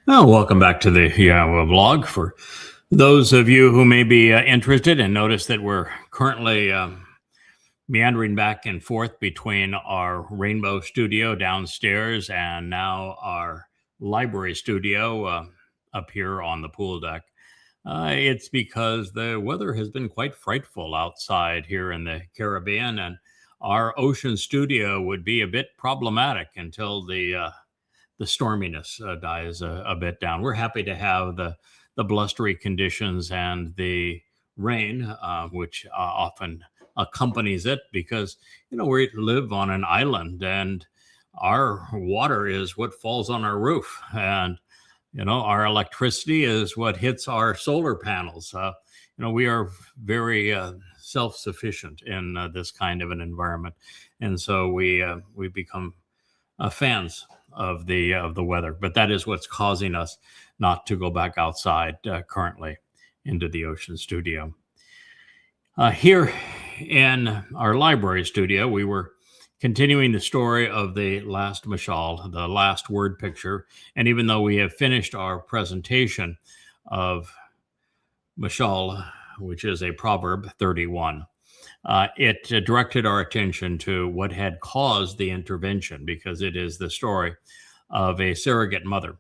Oh, welcome back to the Yahowah blog. For those of you who may be interested and notice that we're currently meandering back and forth between our Rainbow studio downstairs and now our library studio up here on the pool deck. It's because the weather has been quite frightful outside here in the Caribbean, and our ocean studio would be a bit problematic until the storminess dies a bit down. We're happy to have the blustery conditions and the rain, which often accompanies it, because we live on an island and our water is what falls on our roof, and our electricity is what hits our solar panels. We are very self-sufficient in this kind of an environment, and so we become fans of the weather, but that is what's causing us not to go back outside currently into the ocean studio. Here in our library studio, we were continuing the story of the last mashal, the last word picture, and even though we have finished our presentation of mashal, which is a Proverb 31, it directed our attention to what had caused the intervention, because it is the story of a surrogate mother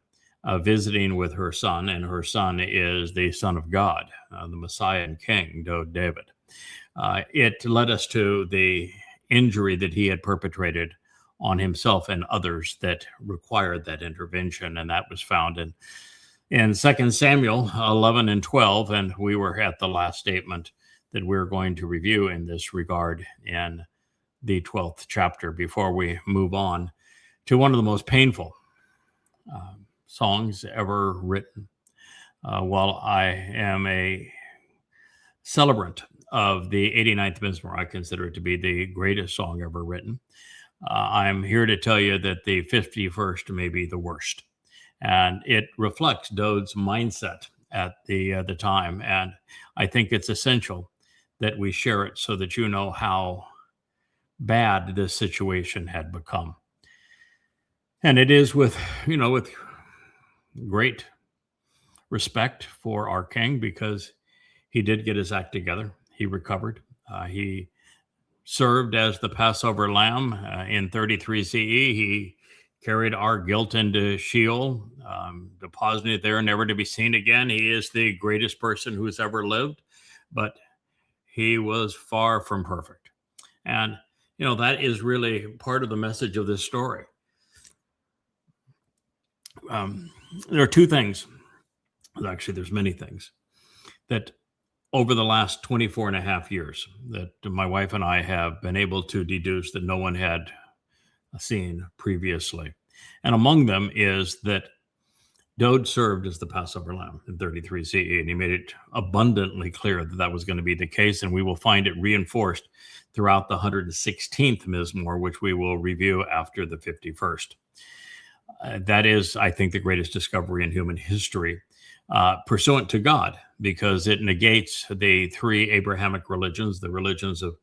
visiting with her son, and her son is the Son of God, the Messiah and King, David. It led us to the injury that he had perpetrated on himself and others that required that intervention, and that was found in 2 Samuel 11 and 12, and we were at the last statement that we're going to review in this regard in the 12th chapter before we move on to one of the most painful songs ever written. While I am a celebrant of the 89th Mizmor, I consider it to be the greatest song ever written. I'm here to tell you that the 51st may be the worst. And it reflects Dowd's mindset at the time. And I think it's essential that we share it so that you know how bad this situation had become. And it is with great respect for our king, because he did get his act together. He recovered. He served as the Passover lamb in 33 CE. He carried our guilt into Sheol, deposited it there, never to be seen again. He is the greatest person who's ever lived, but he was far from perfect. And, that is really part of the message of this story. There are two things, actually there's many things, that over the last 24 and a half years that my wife and I have been able to deduce that no one had seen previously. And among them is that Dowd served as the Passover lamb in 33 CE, and he made it abundantly clear that that was going to be the case, and we will find it reinforced throughout the 116th Mizmor, which we will review after the 51st. That is, I think, the greatest discovery in human history, pursuant to God, because it negates the three Abrahamic religions, the religions of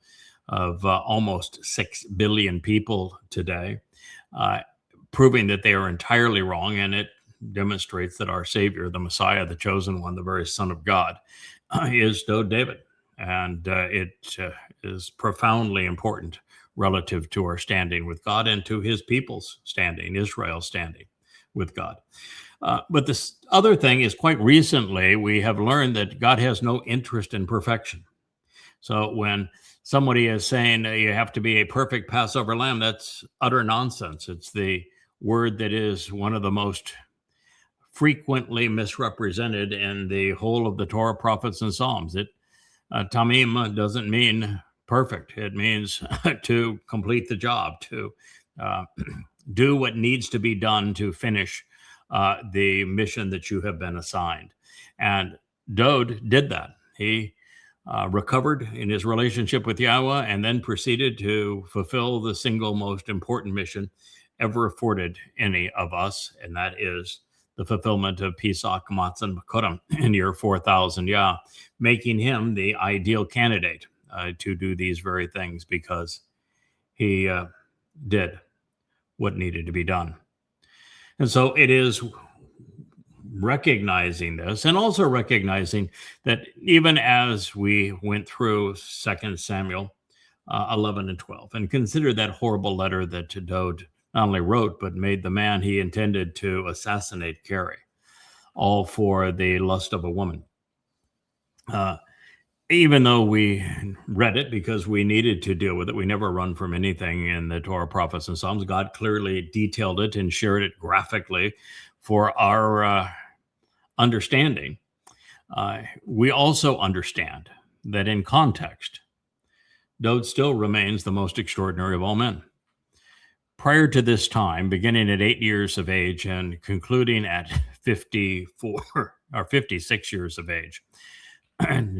almost 6 billion people today, proving that they are entirely wrong, and it demonstrates that our Savior, the Messiah, the chosen one, the very Son of God, is Dowd David. And it is profoundly important relative to our standing with God and to his people's standing, Israel's standing with God. But this other thing is, quite recently, we have learned that God has no interest in perfection. So when somebody is saying you have to be a perfect Passover lamb, that's utter nonsense. It's the word that is one of the most frequently misrepresented in the whole of the Torah, prophets, and Psalms. Tamim doesn't mean perfect. It means to complete the job, to do what needs to be done to finish the mission that you have been assigned. And Dowd did that. He recovered in his relationship with Yahowah, and then proceeded to fulfill the single most important mission ever afforded any of us, and that is the fulfillment of Pesach, Matzah, and Makurim in year 4000 Yah, making him the ideal candidate to do these very things, because he did what needed to be done. And so it is recognizing this, and also recognizing that even as we went through 2 Samuel 11 and 12, and consider that horrible letter that Dowd not only wrote, but made the man he intended to assassinate carry, all for the lust of a woman. Even though we read it because we needed to deal with it, we never run from anything in the Torah, prophets, and Psalms. God clearly detailed it and shared it graphically for our understanding. We also understand that in context, Dowd still remains the most extraordinary of all men. Prior to this time, beginning at 8 years of age and concluding at 54 or 56 years of age,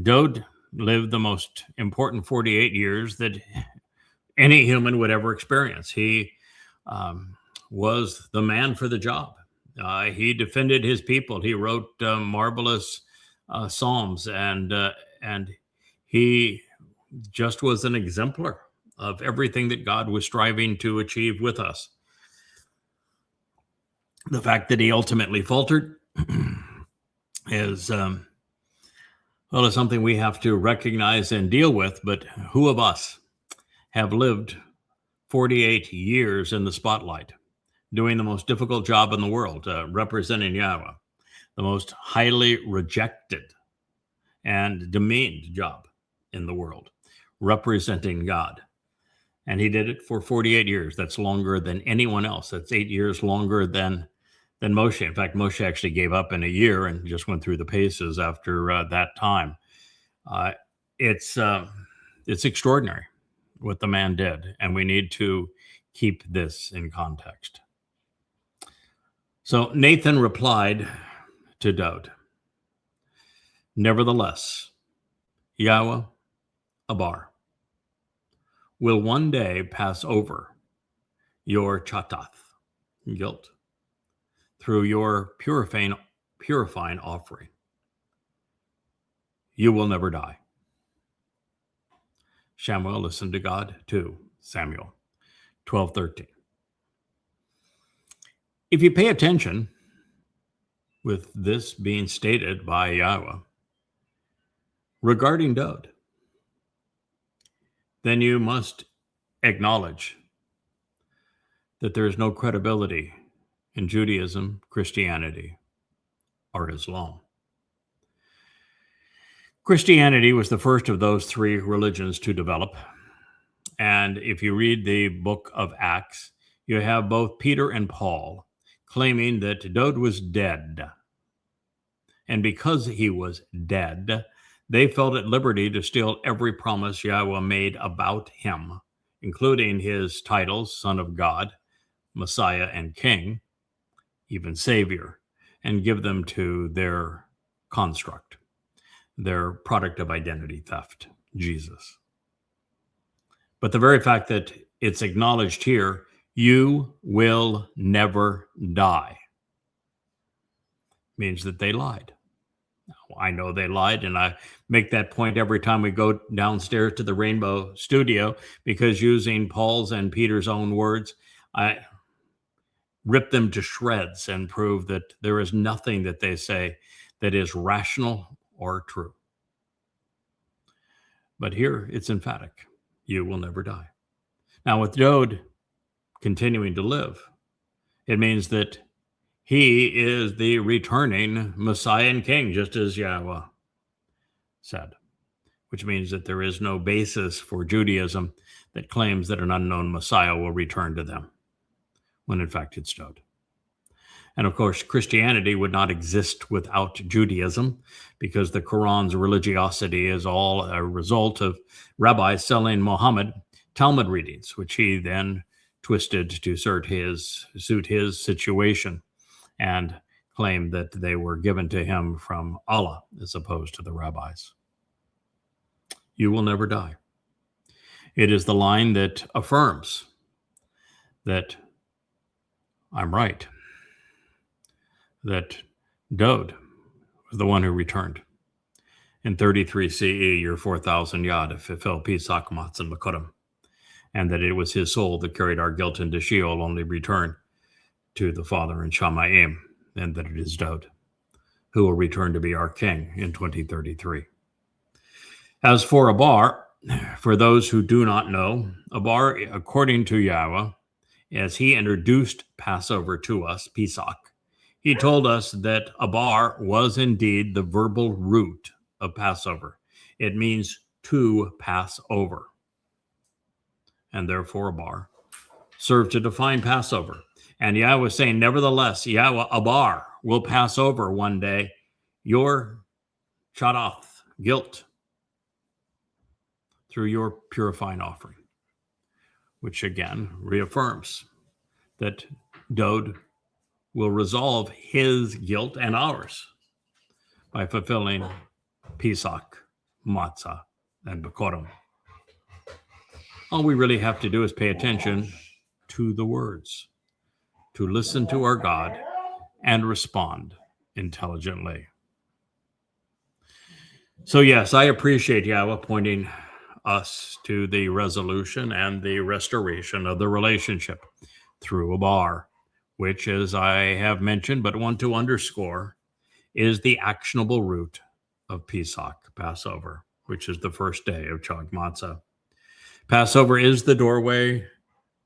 Dowd lived the most important 48 years that any human would ever experience. He was the man for the job. He defended his people. He wrote marvelous psalms, and he just was an exemplar of everything that God was striving to achieve with us. The fact that he ultimately faltered is something we have to recognize and deal with. But who of us have lived 48 years in the spotlight, doing the most difficult job in the world, representing Yahowah, the most highly rejected and demeaned job in the world, representing God? And he did it for 48 years. That's longer than anyone else. That's 8 years longer than Moshe. In fact, Moshe actually gave up in a year and just went through the paces after that time. It's extraordinary what the man did, and we need to keep this in context. So Nathan replied to Dowd, "Nevertheless, Yahowah Abar will one day pass over your Chata, guilt, through your purifying offering. You will never die." Samuel listened to God, 2 Samuel 12:13. If you pay attention, with this being stated by Yahowah regarding Dowd, then you must acknowledge that there is no credibility in Judaism, Christianity, or Islam. Christianity was the first of those three religions to develop. And if you read the book of Acts, you have both Peter and Paul claiming that Dowd was dead. And because he was dead, they felt at liberty to steal every promise Yahowah made about him, including his titles, Son of God, Messiah and King, even Savior, and give them to their construct, their product of identity theft, Jesus. But the very fact that it's acknowledged here, you will never die, means that they lied. Now, I know they lied, and I make that point every time we go downstairs to the Rainbow Studio, because using Paul's and Peter's own words, I rip them to shreds and prove that there is nothing that they say that is rational or true. But here it's emphatic. You will never die. Now, with Dowd continuing to live, it means that he is the returning Messiah and King, just as Yahowah said, which means that there is no basis for Judaism that claims that an unknown Messiah will return to them, when in fact it's Dowd. And of course, Christianity would not exist without Judaism, because the Quran's religiosity is all a result of rabbis selling Muhammad Talmud readings, which he then twisted to suit his situation, and claimed that they were given to him from Allah as opposed to the rabbis. You will never die. It is the line that affirms that I'm right, that Dowd was the one who returned in 33 CE, year 4000 Yad, Fifel Pisak Matzan Makodim, and that it was his soul that carried our guilt into Sheol, only return to the Father in Shamayim, and that it is Dowd. who will return to be our king in 2033. As for Abar, for those who do not know, Abar, according to Yahowah, as he introduced Passover to us, Pesach, he told us that Abar was indeed the verbal root of Passover. It means to pass over. And therefore Abar served to define Passover. And Yahweh was saying, nevertheless, Yahweh, Abar, will pass over one day your Chata, guilt, through your purifying offering, which again reaffirms that Dowd will resolve his guilt and ours by fulfilling Pesach, Matzah, and Bekorim. All we really have to do is pay attention to the words, to listen to our God and respond intelligently. So yes, I appreciate Yahweh pointing us to the resolution and the restoration of the relationship through Abar, which, as I have mentioned but want to underscore, is the actionable root of Pesach, Passover, which is the first day of Chag Matzah. Passover is the doorway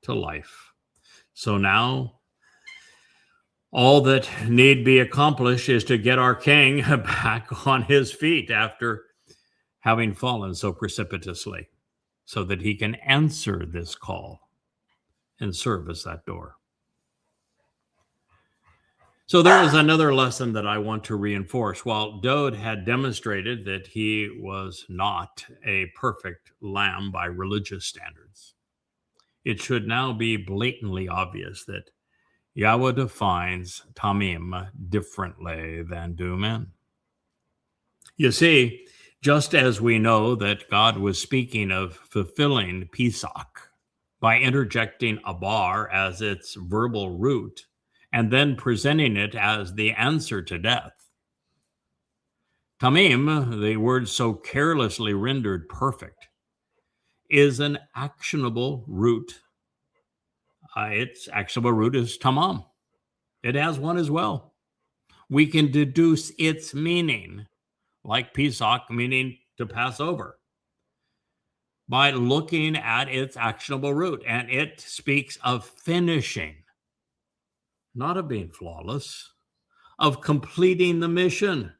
to life. So now all that need be accomplished is to get our king back on his feet after having fallen so precipitously, so that he can answer this call and serve as that door. So there is another lesson that I want to reinforce. While Dowd had demonstrated that he was not a perfect lamb by religious standards, it should now be blatantly obvious that Yahweh defines tamyd differently than do men. You see, just as we know that God was speaking of fulfilling Pesach by interjecting Abar as its verbal root and then presenting it as the answer to death, tamyd, the word so carelessly rendered perfect, is an actionable root. Its actionable root is tamam. It has one as well. We can deduce its meaning, like Pesach, meaning to pass over, by looking at its actionable root. And it speaks of finishing, not of being flawless, of completing the mission.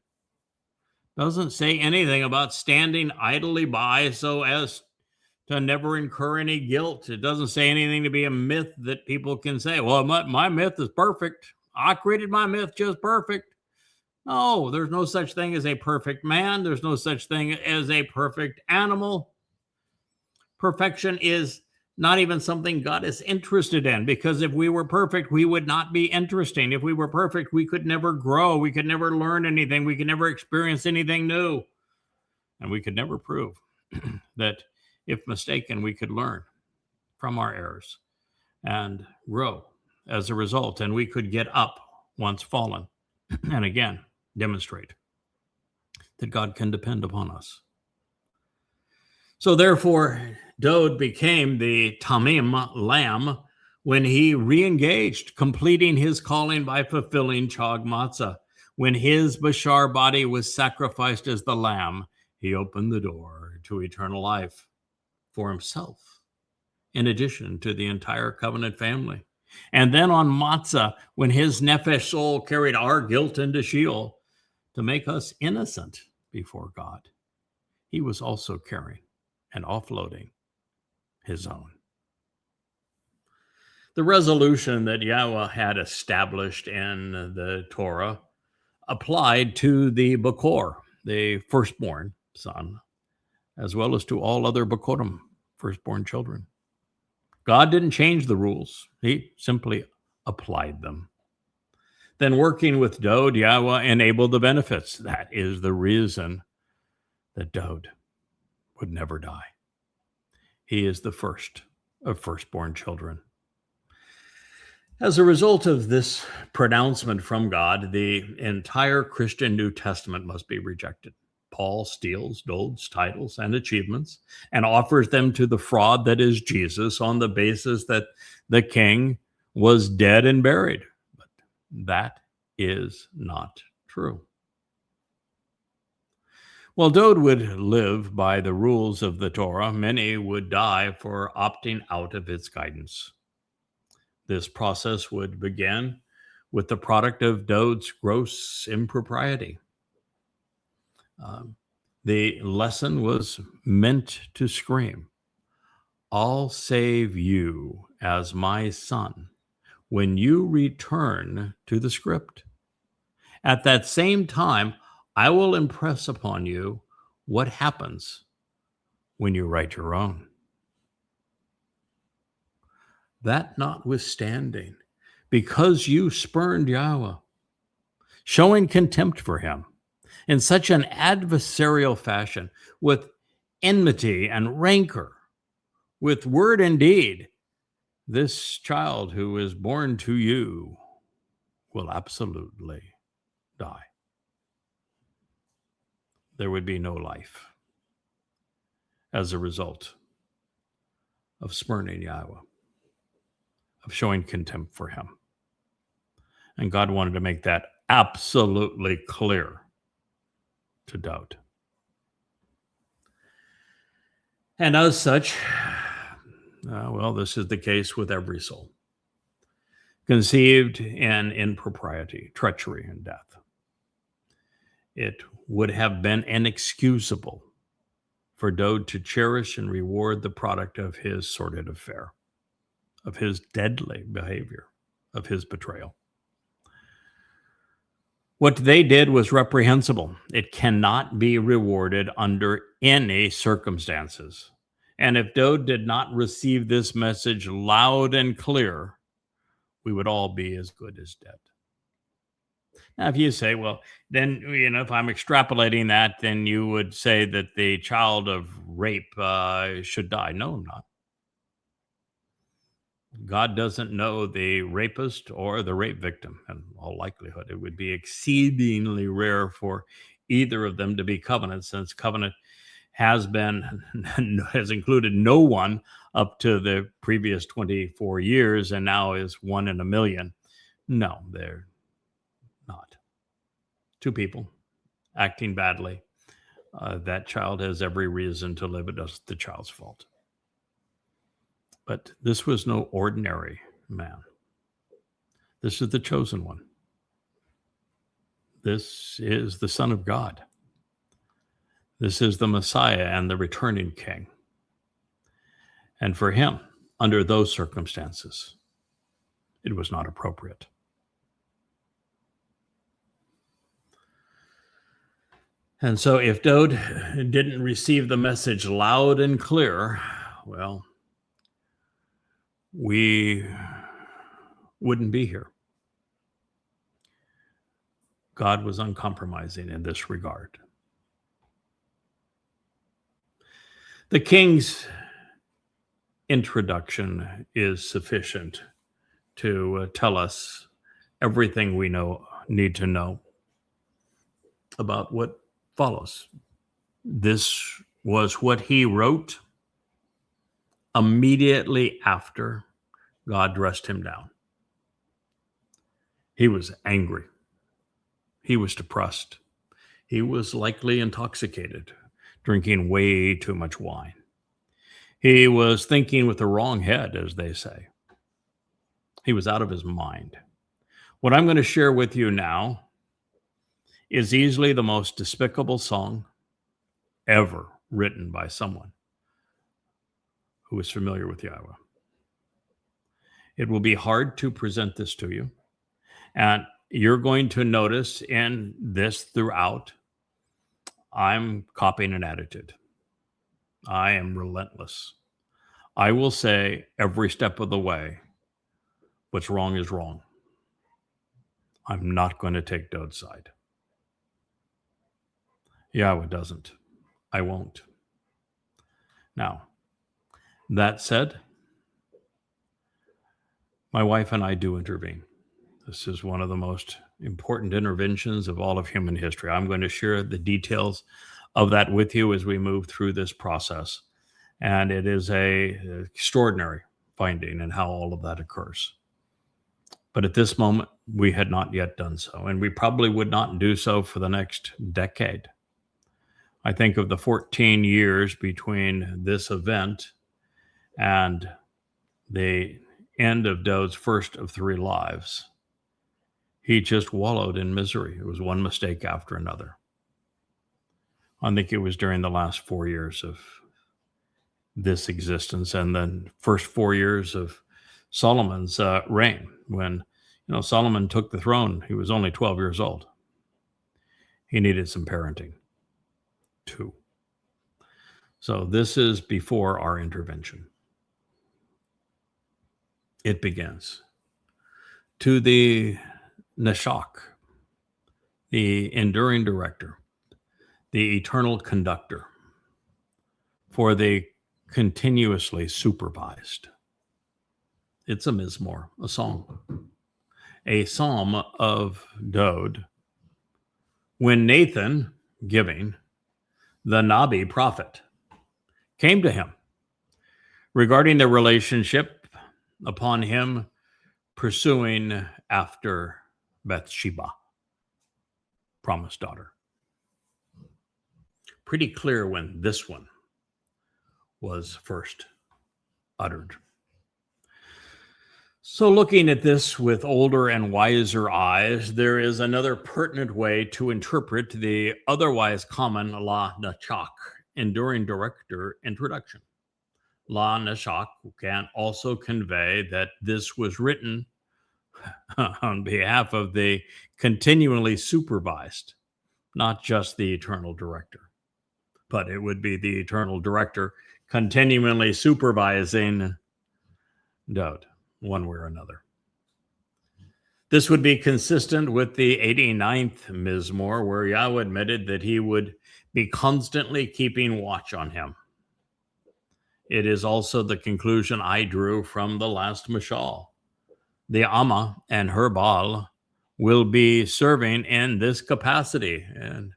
Doesn't say anything about standing idly by so as to never incur any guilt. It doesn't say anything to be a myth that people can say, well, my myth is perfect. I created my myth just perfect. No, there's no such thing as a perfect man. There's no such thing as a perfect animal. Perfection is not even something God is interested in, because if we were perfect, we would not be interesting. If we were perfect, we could never grow. We could never learn anything. We could never experience anything new. And we could never prove that if mistaken, we could learn from our errors and grow as a result. And we could get up once fallen and again demonstrate that God can depend upon us. So therefore, Dowd became the tamyd lamb when he re-engaged, completing his calling by fulfilling Chag Matzah. When his Bashar body was sacrificed as the lamb, he opened the door to eternal life for himself, in addition to the entire covenant family. And then on Matzah, when his nefesh soul carried our guilt into Sheol to make us innocent before God, he was also carrying and offloading his own. The resolution that Yahweh had established in the Torah applied to the Bakor, the firstborn son, as well as to all other Bakorim, firstborn children. God didn't change the rules. He simply applied them. Then working with Dowd, Yahweh enabled the benefits. That is the reason that Dowd would never die. He is the first of firstborn children. As a result of this pronouncement from God, the entire Christian New Testament must be rejected. Paul steals Dowd's titles and achievements and offers them to the fraud that is Jesus on the basis that the king was dead and buried. But that is not true. While Dowd would live by the rules of the Torah, many would die for opting out of its guidance. This process would begin with the product of Dowd's gross impropriety. The lesson was meant to scream, "I'll save you as my son when you return to the script. At that same time, I will impress upon you what happens when you write your own." That notwithstanding, because you spurned Yahowah, showing contempt for him in such an adversarial fashion, with enmity and rancor, with word and deed, this child who is born to you will absolutely die. There would be no life as a result of spurning Yahowah, of showing contempt for him. And God wanted to make that absolutely clear to Dowd. And as such, this is the case with every soul, conceived in impropriety, treachery, and death. It would have been inexcusable for Dowd to cherish and reward the product of his sordid affair, of his deadly behavior, of his betrayal. What they did was reprehensible. It cannot be rewarded under any circumstances. And if Dowd did not receive this message loud and clear, we would all be as good as dead. Now, if you say, well, then, if I'm extrapolating that, then you would say that the child of rape should die. No, I'm not. God doesn't know the rapist or the rape victim. In all likelihood, it would be exceedingly rare for either of them to be covenant, since covenant has included no one up to the previous 24 years and now is 1 in a million. No, they're not. Two people acting badly. That child has every reason to live. It is the child's fault. But this was no ordinary man. This is the chosen one. This is the Son of God. This is the Messiah and the returning King. And for him, under those circumstances, it was not appropriate. And so if Dowd didn't receive the message loud and clear, well, we wouldn't be here. God was uncompromising in this regard. The king's introduction is sufficient to tell us everything we need to know about what follows. This was what he wrote immediately after God dressed him down. He was angry. He was depressed. He was likely intoxicated, drinking way too much wine. He was thinking with the wrong head, as they say. He was out of his mind. What I'm going to share with you now is easily the most despicable song ever written by someone who is familiar with Yahowah. It will be hard to present this to you. And you're going to notice in this throughout, I'm copying an attitude. I am relentless. I will say every step of the way, what's wrong is wrong. I'm not going to take Dowd's side. Yahowah doesn't. I won't. Now, that said, my wife and I do intervene. This is one of the most important interventions of all of human history. I'm going to share the details of that with you as we move through this process. And it is an extraordinary finding in how all of that occurs. But at this moment, we had not yet done so, and we probably would not do so for the next decade. I think of the 14 years between this event and the end of Dowd's first of 3 lives. He just wallowed in misery. It was one mistake after another. I think it was during the last 4 years of this existence and then first 4 years of Solomon's reign. When Solomon took the throne, he was only 12 years old. He needed some parenting too. So this is before our intervention. It begins. To the Nashak, the enduring director, the eternal conductor, for the continuously supervised. It's a mizmor, a song, a psalm of Dowd. When Nathan, giving, the Nabi prophet, came to him regarding the relationship upon him pursuing after Bathsheba, promised daughter. Pretty clear when this one was first uttered. So looking at this with older and wiser eyes, there is another pertinent way to interpret the otherwise common La Nashak, enduring director introduction. La Nashak can also convey that this was written on behalf of the continually supervised, not just the eternal director, but it would be the eternal director continually supervising Dowd, one way or another. This would be consistent with the 89th Mizmor, where Yahweh admitted that he would be constantly keeping watch on him. It is also the conclusion I drew from the last Mashal. The Amah and her Baal will be serving in this capacity, and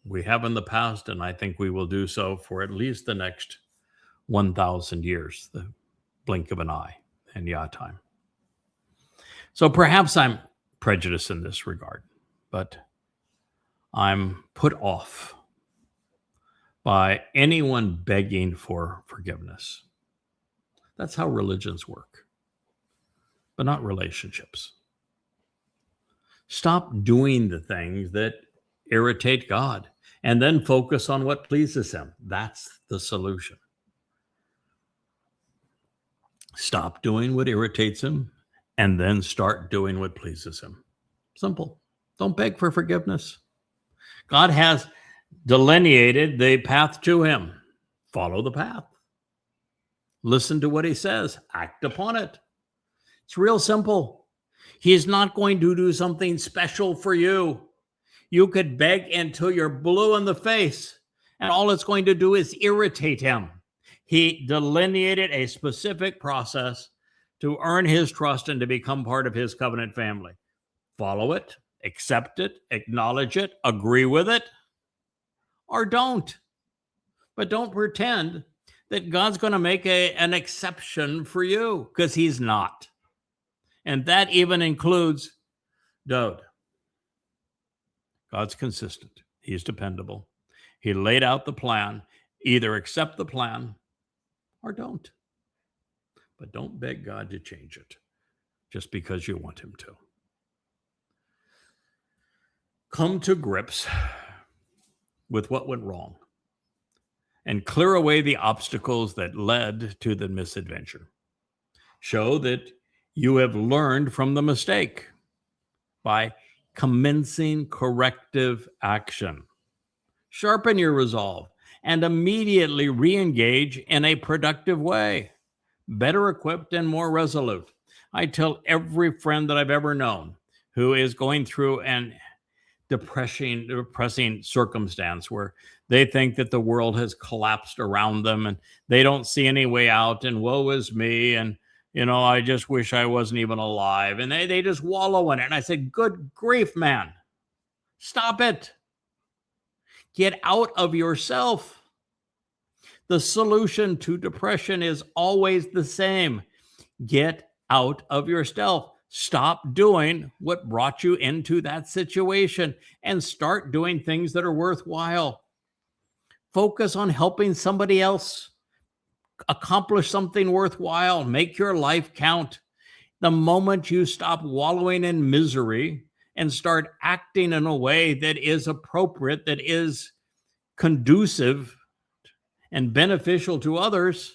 we have in the past, and I think we will do so for at least the next 1,000 years, the blink of an eye and Yah time. So perhaps I'm prejudiced in this regard, but I'm put off by anyone begging for forgiveness. That's how religions work, but not relationships. Stop doing the things that irritate God and then focus on what pleases him. That's the solution. Stop doing what irritates him and then start doing what pleases him. Simple. Don't beg for forgiveness. God has delineated the path to him. Follow the path. Listen to what he says. Act upon it. It's real simple. He's not going to do something special for you. You could beg until you're blue in the face, and all it's going to do is irritate him. He delineated a specific process to earn his trust and to become part of his covenant family. Follow it, accept it, acknowledge it, agree with it, or don't. But don't pretend that God's going to make an exception for you, because he's not. And that even includes Dowd. God's consistent. He's dependable. He laid out the plan. Either accept the plan or don't. But don't beg God to change it just because you want him to. Come to grips with what went wrong and clear away the obstacles that led to the misadventure. Show that you have learned from the mistake by commencing corrective action. Sharpen your resolve and immediately re-engage in a productive way, better equipped and more resolute. I tell every friend that I've ever known who is going through an depressing circumstance where they think that the world has collapsed around them and they don't see any way out, and woe is me, and I just wish I wasn't even alive. And they just wallow in it. And I said, good grief, man. Stop it. Get out of yourself. The solution to depression is always the same. Get out of yourself. Stop doing what brought you into that situation and start doing things that are worthwhile. Focus on helping somebody else accomplish something worthwhile. Make your life count. The moment you stop wallowing in misery and start acting in a way that is appropriate, that is conducive and beneficial to others,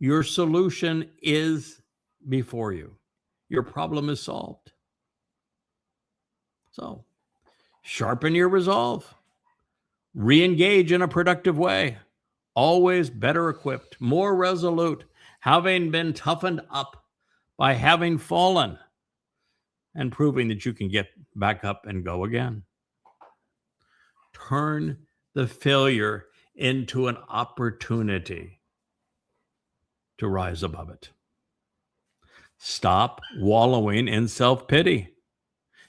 your solution is before you. Your problem is solved. So, sharpen your resolve. Re-engage in a productive way. Always better equipped, more resolute, having been toughened up by having fallen and proving that you can get back up and go again. Turn the failure into an opportunity to rise above it. Stop wallowing in self-pity.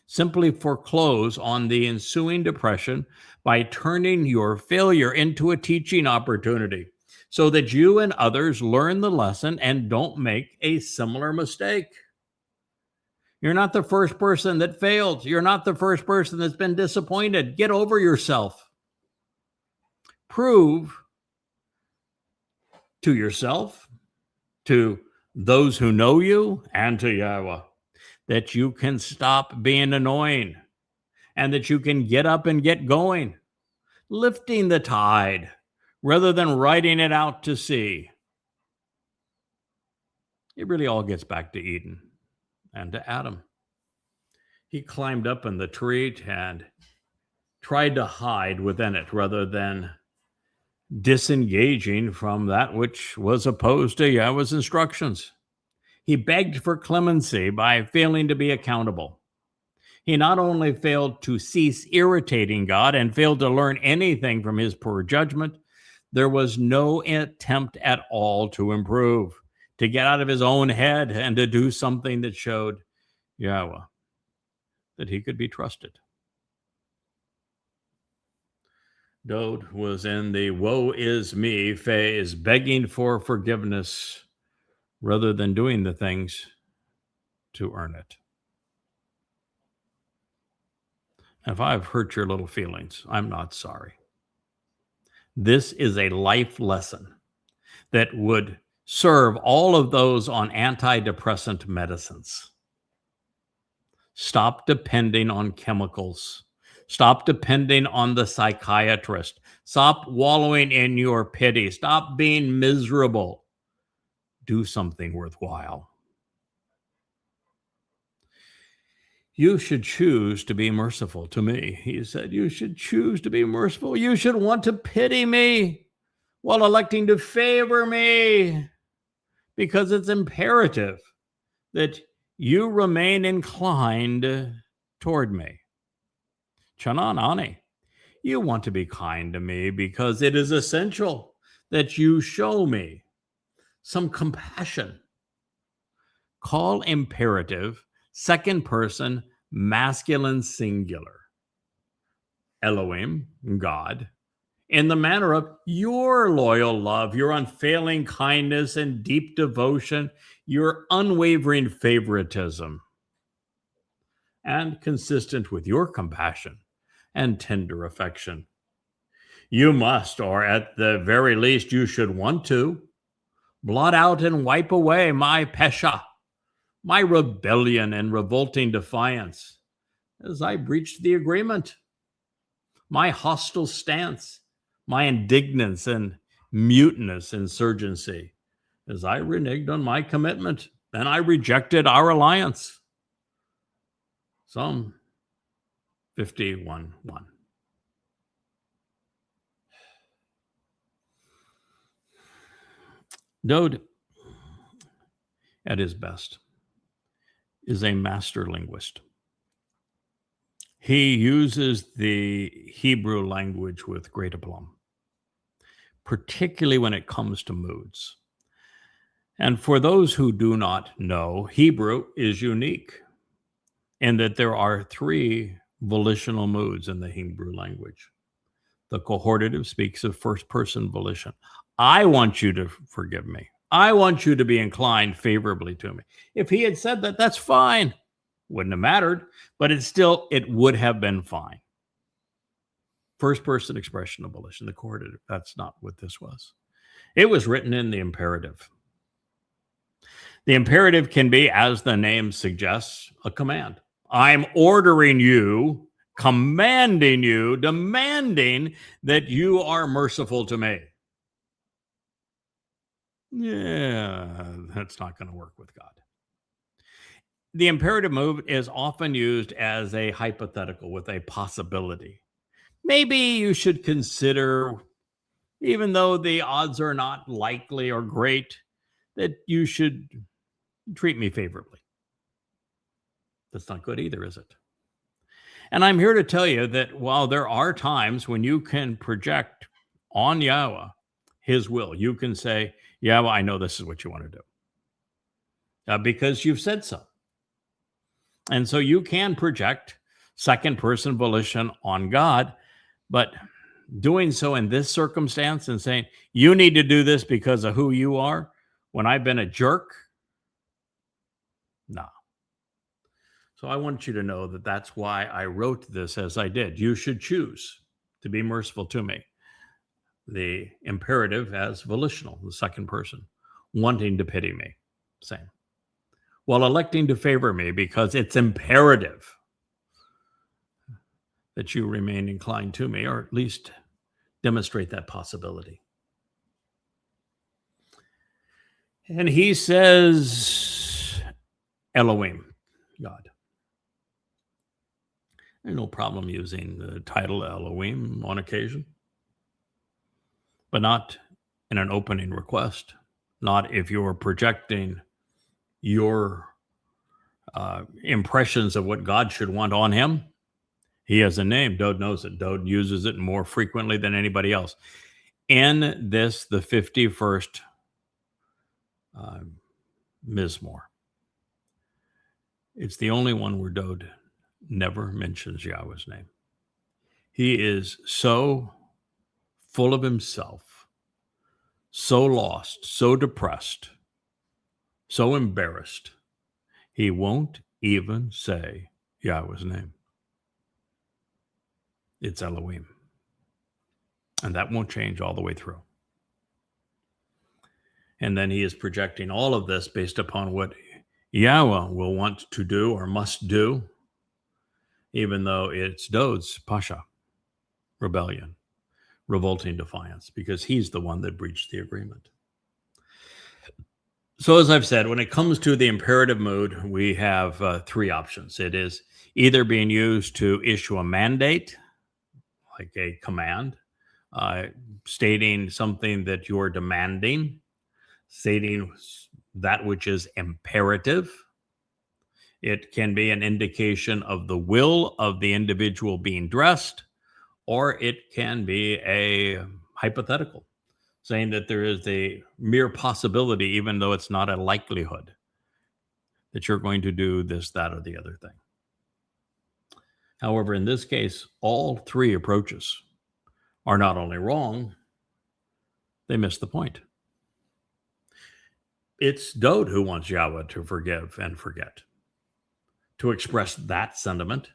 Simply foreclose on the ensuing depression by turning your failure into a teaching opportunity so that you and others learn the lesson and don't make a similar mistake. You're not the first person that failed. You're not the first person that's been disappointed. Get over yourself. Prove to yourself, to those who know you, and to Yahowah that you can stop being annoying and that you can get up and get going, lifting the tide rather than riding it out to sea. It really all gets back to Eden and to Adam. He climbed up in the tree and tried to hide within it rather than disengaging from that which was opposed to Yahowah's instructions. He begged for clemency by failing to be accountable. He not only failed to cease irritating God and failed to learn anything from his poor judgment, there was no attempt at all to improve, to get out of his own head and to do something that showed Yahowah that he could be trusted. Dowd was in the woe is me phase, begging for forgiveness rather than doing the things to earn it. If I've hurt your little feelings, I'm not sorry. This is a life lesson that would serve all of those on antidepressant medicines. Stop depending on chemicals. Stop depending on the psychiatrist. Stop wallowing in your pity. Stop being miserable. Do something worthwhile. You should choose to be merciful to me. He said, you should choose to be merciful. You should want to pity me while electing to favor me, because it's imperative that you remain inclined toward me. Chananani, you want to be kind to me because it is essential that you show me some compassion. Call imperative second person masculine singular. Elohim, God, in the manner of your loyal love, your unfailing kindness and deep devotion, your unwavering favoritism, and consistent with your compassion and tender affection. You must, or at the very least you should want to, blot out and wipe away my Pesha, my rebellion and revolting defiance, as I breached the agreement, my hostile stance, my indignance and mutinous insurgency, as I reneged on my commitment and I rejected our alliance. Psalm 51:1. Dowd, at his best, is a master linguist. He uses the Hebrew language with great aplomb, particularly when it comes to moods. And for those who do not know, Hebrew is unique in that there are 3 volitional moods in the Hebrew language. The cohortative speaks of first-person volition. I want you to forgive me. I want you to be inclined favorably to me. If he had said that, that's fine. Wouldn't have mattered, but it would have been fine. First person expression of volition, the cohortative. That's not what this was. It was written in the imperative. The imperative can be, as the name suggests, a command. I'm ordering you, commanding you, demanding that you are merciful to me. Yeah, that's not going to work with God. The imperative mood is often used as a hypothetical with a possibility. Maybe you should consider, even though the odds are not likely or great, that you should treat me favorably. That's not good either, is it? And I'm here to tell you that while there are times when you can project on Yahowah his will, you can say, Yahowah, I know this is what you want to do because you've said so. And so you can project second person volition on God, but doing so in this circumstance and saying, you need to do this because of who you are, when I've been a jerk, no. So I want you to know that that's why I wrote this as I did. You should choose to be merciful to me. The imperative as volitional, the second person, wanting to pity me, same. While electing to favor me because it's imperative that you remain inclined to me, or at least demonstrate that possibility. And he says, Elohim, God. There's no problem using the title Elohim on occasion, but not in an opening request, not if you're projecting your impressions of what God should want on him. He has a name. Dowd knows it. Dowd uses it more frequently than anybody else. In this, the 51st Mizmor, it's the only one where Dowd never mentions Yahweh's name. He is so full of himself, so lost, so depressed, so embarrassed, he won't even say Yahweh's name. It's Elohim. And that won't change all the way through. And then he is projecting all of this based upon what Yahowah will want to do or must do, even though it's Dowd's Pesha, rebellion, revolting defiance, because he's the one that breached the agreement. So as I've said, when it comes to the imperative mood, we have three options. It is either being used to issue a mandate, like a command, stating something that you're demanding, stating that which is imperative. It can be an indication of the will of the individual being dressed, or it can be a hypothetical, saying that there is a mere possibility, even though it's not a likelihood, that you're going to do this, that, or the other thing. However, in this case, all three approaches are not only wrong, they miss the point. It's Dowd who wants Yahowah to forgive and forget. To express that sentiment,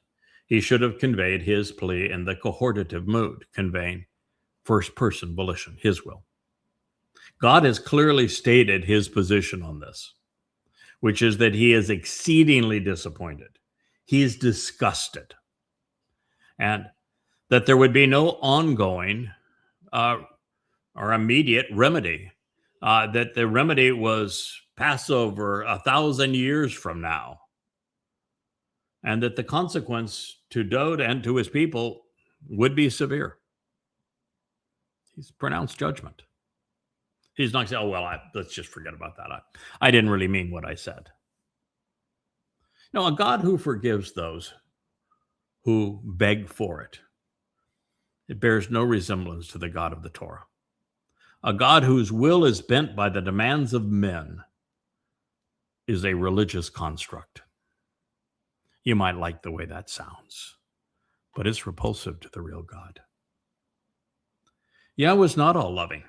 he should have conveyed his plea in the cohortative mood, conveying first person volition, his will. God has clearly stated his position on this, which is that he is exceedingly disappointed. He is disgusted. And that there would be no ongoing or immediate remedy, that the remedy was Passover 1,000 years from now, and that the consequence to Dowd and to his people would be severe. He's pronounced judgment. He's not saying, oh, well, let's just forget about that. I didn't really mean what I said. No, a God who forgives those who beg for it, it bears no resemblance to the God of the Towrah. A God whose will is bent by the demands of men is a religious construct. You might like the way that sounds, but it's repulsive to the real God. Yahweh is not all loving,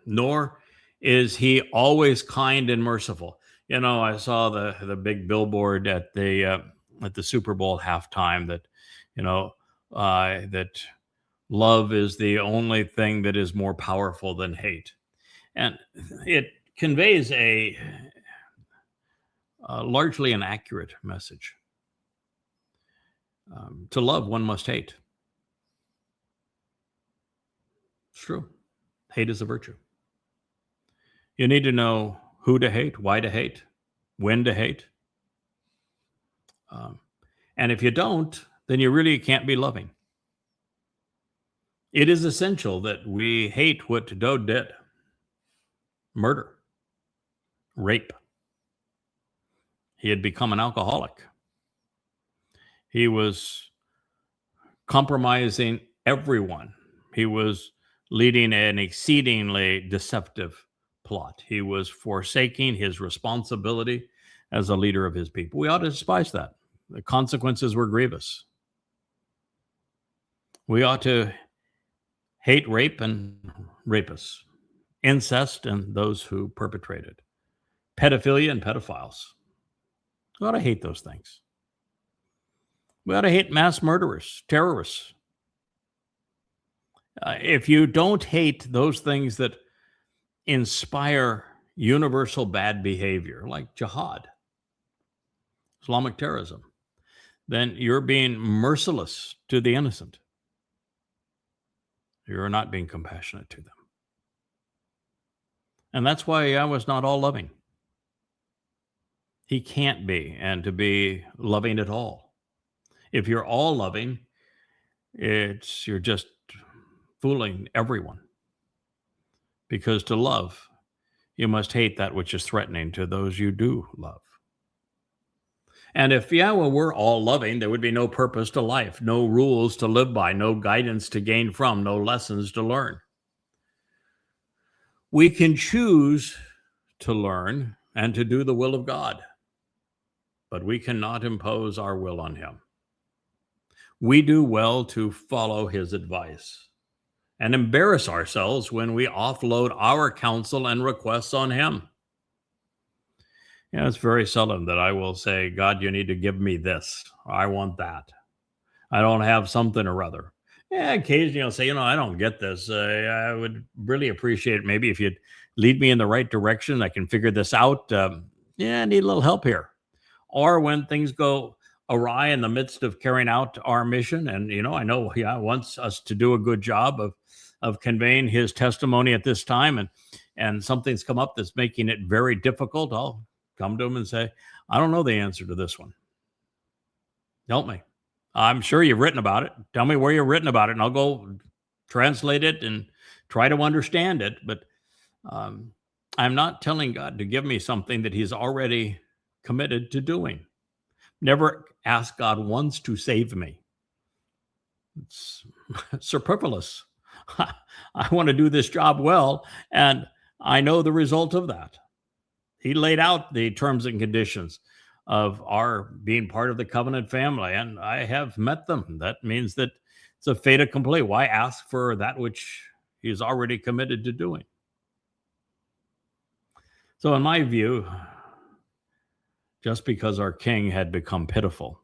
nor Is he always kind and merciful? I saw the big billboard at the Super Bowl halftime that, that love is the only thing that is more powerful than hate, and it conveys a largely an accurate message. To love, one must hate. It's true. Hate is a virtue. You need to know who to hate, why to hate, when to hate. And if you don't, then you really can't be loving. It is essential that we hate what Dowd did: murder, rape. He had become an alcoholic. He was compromising everyone. He was leading an exceedingly deceptive plot. He was forsaking his responsibility as a leader of his people. We ought to despise that. The consequences were grievous. We ought to hate rape and rapists, incest and those who perpetrate it, pedophilia and pedophiles. We ought to hate those things. We ought to hate mass murderers, terrorists. If you don't hate those things that inspire universal bad behavior, like jihad, Islamic terrorism, then you're being merciless to the innocent. You're not being compassionate to them. And that's why Yahowah's not all loving. He can't be, and to be loving at all. If you're all loving, you're just fooling everyone. Because to love, you must hate that which is threatening to those you do love. And if Yahowah were all loving, there would be no purpose to life, no rules to live by, no guidance to gain from, no lessons to learn. We can choose to learn and to do the will of God, but we cannot impose our will on him. We do well to follow his advice and embarrass ourselves when we offload our counsel and requests on him. It's very seldom that I will say, God, you need to give me this. I want that. I don't have something or other. Occasionally I'll say, I don't get this. I would really appreciate it maybe if you'd lead me in the right direction. I can figure this out. I need a little help here. Or when things go awry in the midst of carrying out our mission, and I know he wants us to do a good job of conveying his testimony at this time, and something's come up that's making it very difficult, I'll come to him and say, I don't know the answer to this one. Help me. I'm sure you've written about it. Tell me where you've written about it, and I'll go translate it and try to understand it. But I'm not telling God to give me something that he's already committed to doing. Never ask God once to save me. It's superfluous. I want to do this job well, and I know the result of that. He laid out the terms and conditions of our being part of the covenant family, and I have met them. That means that it's a fait accompli. Why ask for that which he's already committed to doing? So in my view, just because our king had become pitiful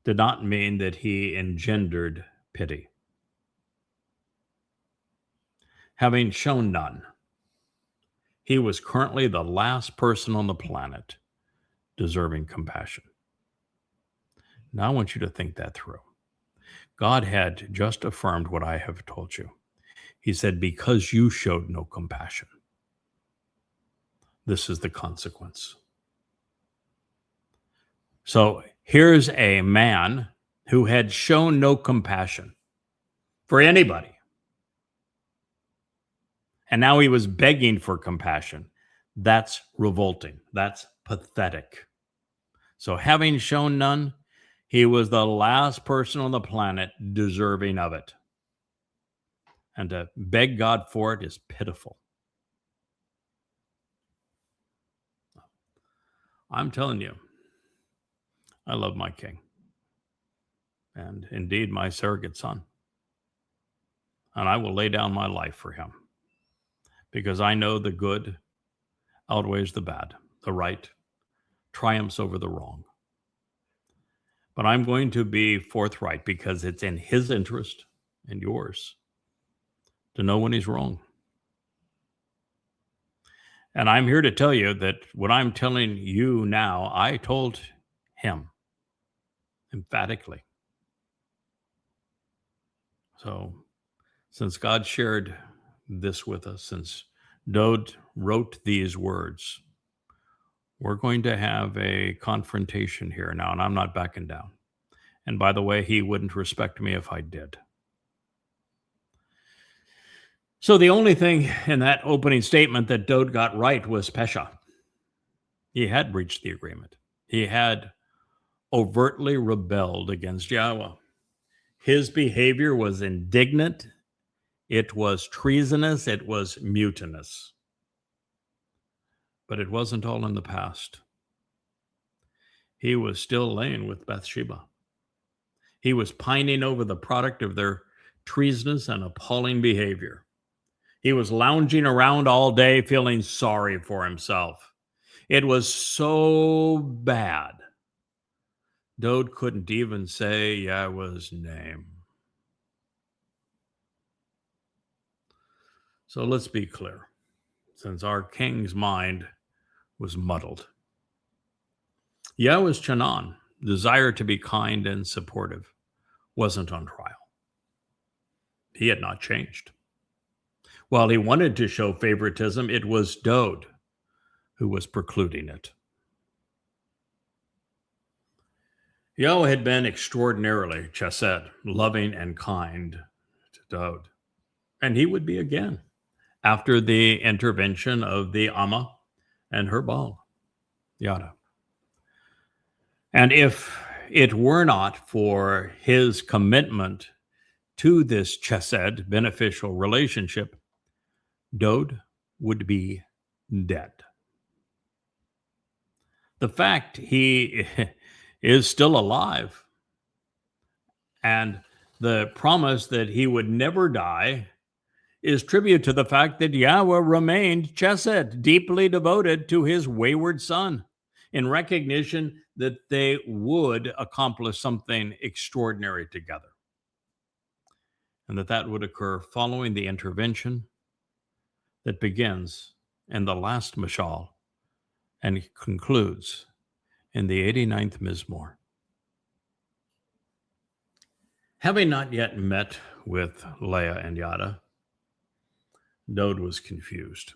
did not mean that he engendered pity. Having shown none, he was currently the last person on the planet deserving compassion. Now I want you to think that through. God had just affirmed what I have told you. He said, because you showed no compassion, this is the consequence. So here's a man who had shown no compassion for anybody. And now he was begging for compassion. That's revolting. That's pathetic. So having shown none, he was the last person on the planet deserving of it. And to beg God for it is pitiful. I'm telling you, I love my king. And indeed, my surrogate son. And I will lay down my life for him. because I know the good outweighs the bad. The right triumphs over the wrong. But I'm going to be forthright because it's in his interest and yours to know when he's wrong. And I'm here to tell you that what I'm telling you now, I told him emphatically. So, since God shared this with us, since Dowd wrote these words, we're going to have a confrontation here now, and I'm not backing down. And by the way, he wouldn't respect me if I did. So the only thing in that opening statement that Dowd got right was Pesha. He had breached the agreement. He had overtly rebelled against Yahowah. His behavior was indignant. It was treasonous. It was mutinous. But it wasn't all in the past. He was still laying with Bathsheba. He was pining over the product of their treasonous and appalling behavior. He was lounging around all day feeling sorry for himself. It was so bad, Dowd couldn't even say Yahweh's name. So let's be clear, since our king's mind was muddled. Yahweh's Chanan, desire to be kind and supportive, wasn't on trial. He had not changed. While he wanted to show favoritism, it was Dowd who was precluding it. Yahowah had been extraordinarily chesed, loving and kind to Dowd. And he would be again after the intervention of the Amah and her Baal, Yadah. And if it were not for his commitment to this chesed, beneficial relationship, Dowd would be dead. The fact he is still alive and the promise that he would never die is tribute to the fact that Yahowah remained chesed, deeply devoted to his wayward son, in recognition that they would accomplish something extraordinary together. And that would occur following the intervention that begins in the last mashal and concludes in the 89th Mizmor. Having not yet met with Leah and Yadah, Dowd was confused.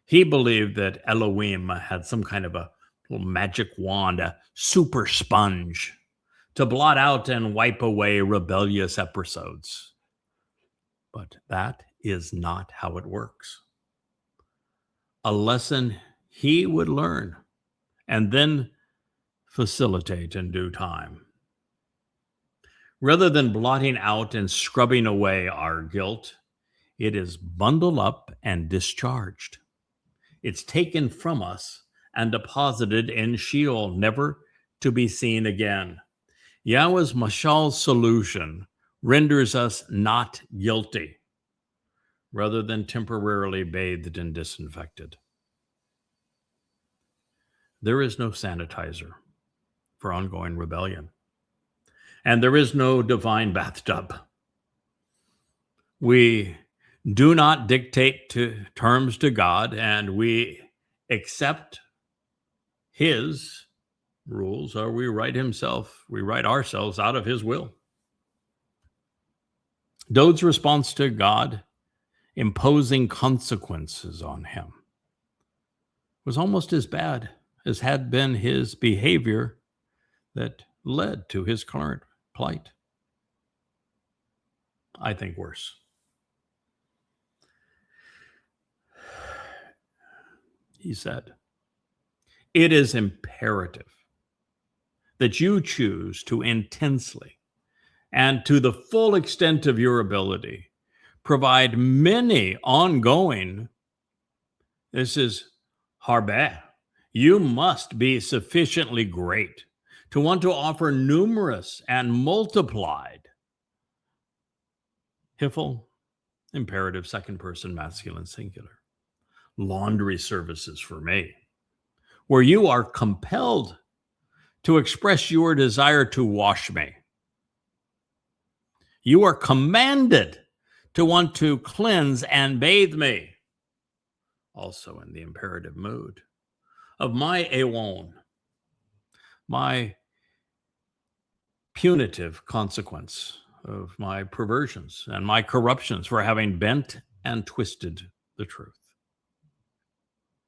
He believed that Elohim had some kind of a little magic wand, a super sponge, to blot out and wipe away rebellious episodes. But that is not how it works. A lesson he would learn and then facilitate in due time. Rather than blotting out and scrubbing away our guilt, it is bundled up and discharged. It's taken from us and deposited in Sheol, never to be seen again. Yahweh's mashal solution renders us not guilty, rather than temporarily bathed and disinfected. There is no sanitizer for ongoing rebellion, and there is no divine bathtub. We do not dictate terms to God, and we accept his rules, or we write ourselves out of his will. Dowd's response to God imposing consequences on him was almost as bad as had been his behavior that led to his current plight. I think worse. He said, "It is imperative that you choose to intensely and to the full extent of your ability provide many ongoing." This is harbeh. You must be sufficiently great to want to offer numerous and multiplied. Hifl, imperative, second person, masculine, singular. laundry services for me, where you are compelled to express your desire to wash me. You are commanded to want to cleanse and bathe me. Also in the imperative mood of my awon, my punitive consequence of my perversions and my corruptions for having bent and twisted the truth,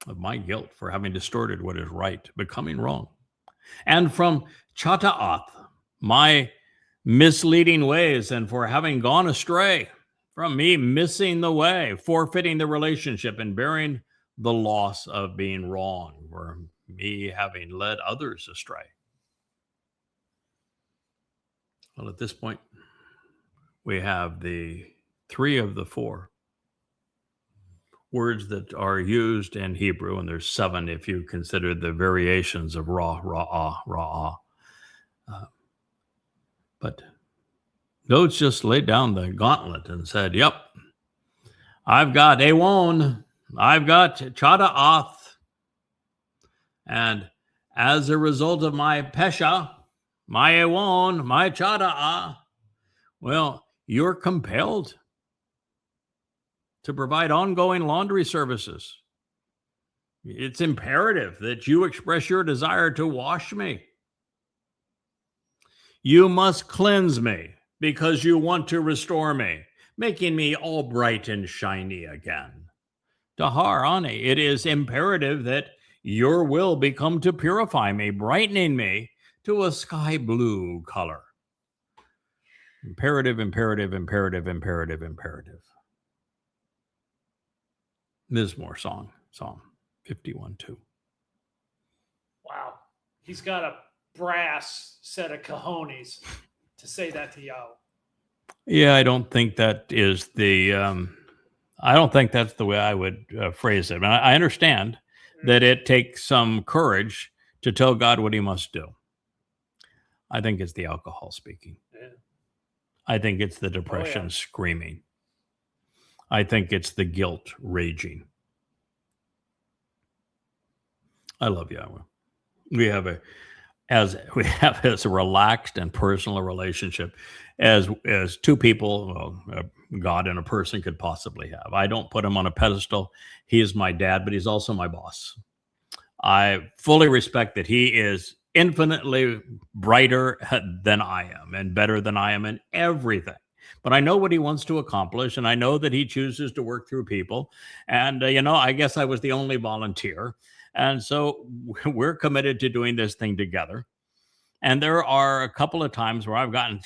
of my guilt for having distorted what is right, becoming wrong, and from Chata, my misleading ways, and for having gone astray, from me missing the way, forfeiting the relationship, and bearing the loss of being wrong, for me having led others astray. Well, at this point, we have the 3 of the 4 words that are used in Hebrew, and there's 7 if you consider the variations of ra, ra'ah, ra'ah. But Dowd just laid down the gauntlet and said, yep, I've got awon, I've got Chata, and as a result of my Pesha, my awon, my Chata, well, you're compelled to provide ongoing laundry services. It's imperative that you express your desire to wash me. You must cleanse me because you want to restore me, making me all bright and shiny again. Dahar ani, it is imperative that your will become to purify me, brightening me to a sky blue color. Imperative, imperative, imperative, imperative, imperative. Mizmor song, Psalm 51:2. Wow. He's got a brass set of cojones to say that to Yahweh. Yeah, I don't think that is the, I don't think that's the way I would phrase it. And I understand that it takes some courage to tell God what he must do. I think it's the alcohol speaking. Yeah. I think it's the depression screaming. I think it's the guilt raging. I love Yahowah. We have as a relaxed and personal relationship as 2 people, God and a person could possibly have. I don't put him on a pedestal. He is my dad, but he's also my boss. I fully respect that he is infinitely brighter than I am and better than I am in everything. But I know what he wants to accomplish, and I know that he chooses to work through people. And, I guess I was the only volunteer. And so we're committed to doing this thing together. And there are a couple of times where I've gotten,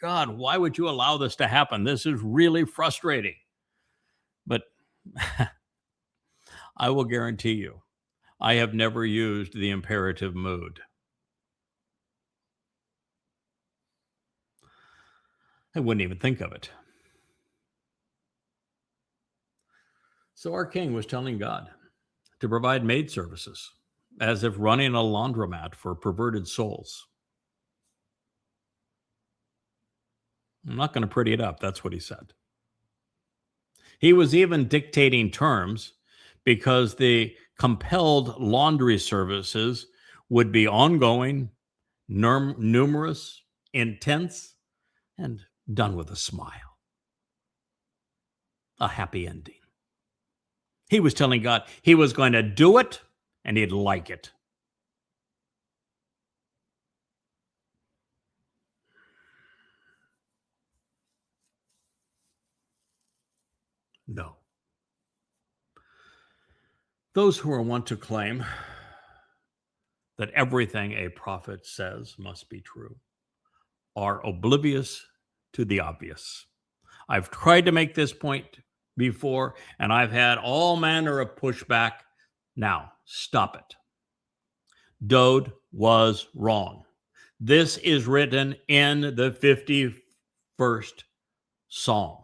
God, why would you allow this to happen? This is really frustrating. But I will guarantee you, I have never used the imperative mood. I wouldn't even think of it. So our king was telling God to provide maid services, as if running a laundromat for perverted souls. I'm not going to pretty it up. That's what he said. He was even dictating terms because the compelled laundry services would be ongoing, numerous, intense, and done with a smile. A happy ending. He was telling God he was going to do it and he'd like it. No. Those who are wont to claim that everything a prophet says must be true are oblivious to the obvious. I've tried to make this point before, and I've had all manner of pushback. Now, stop it. Dowd was wrong. This is written in the 51st Psalm.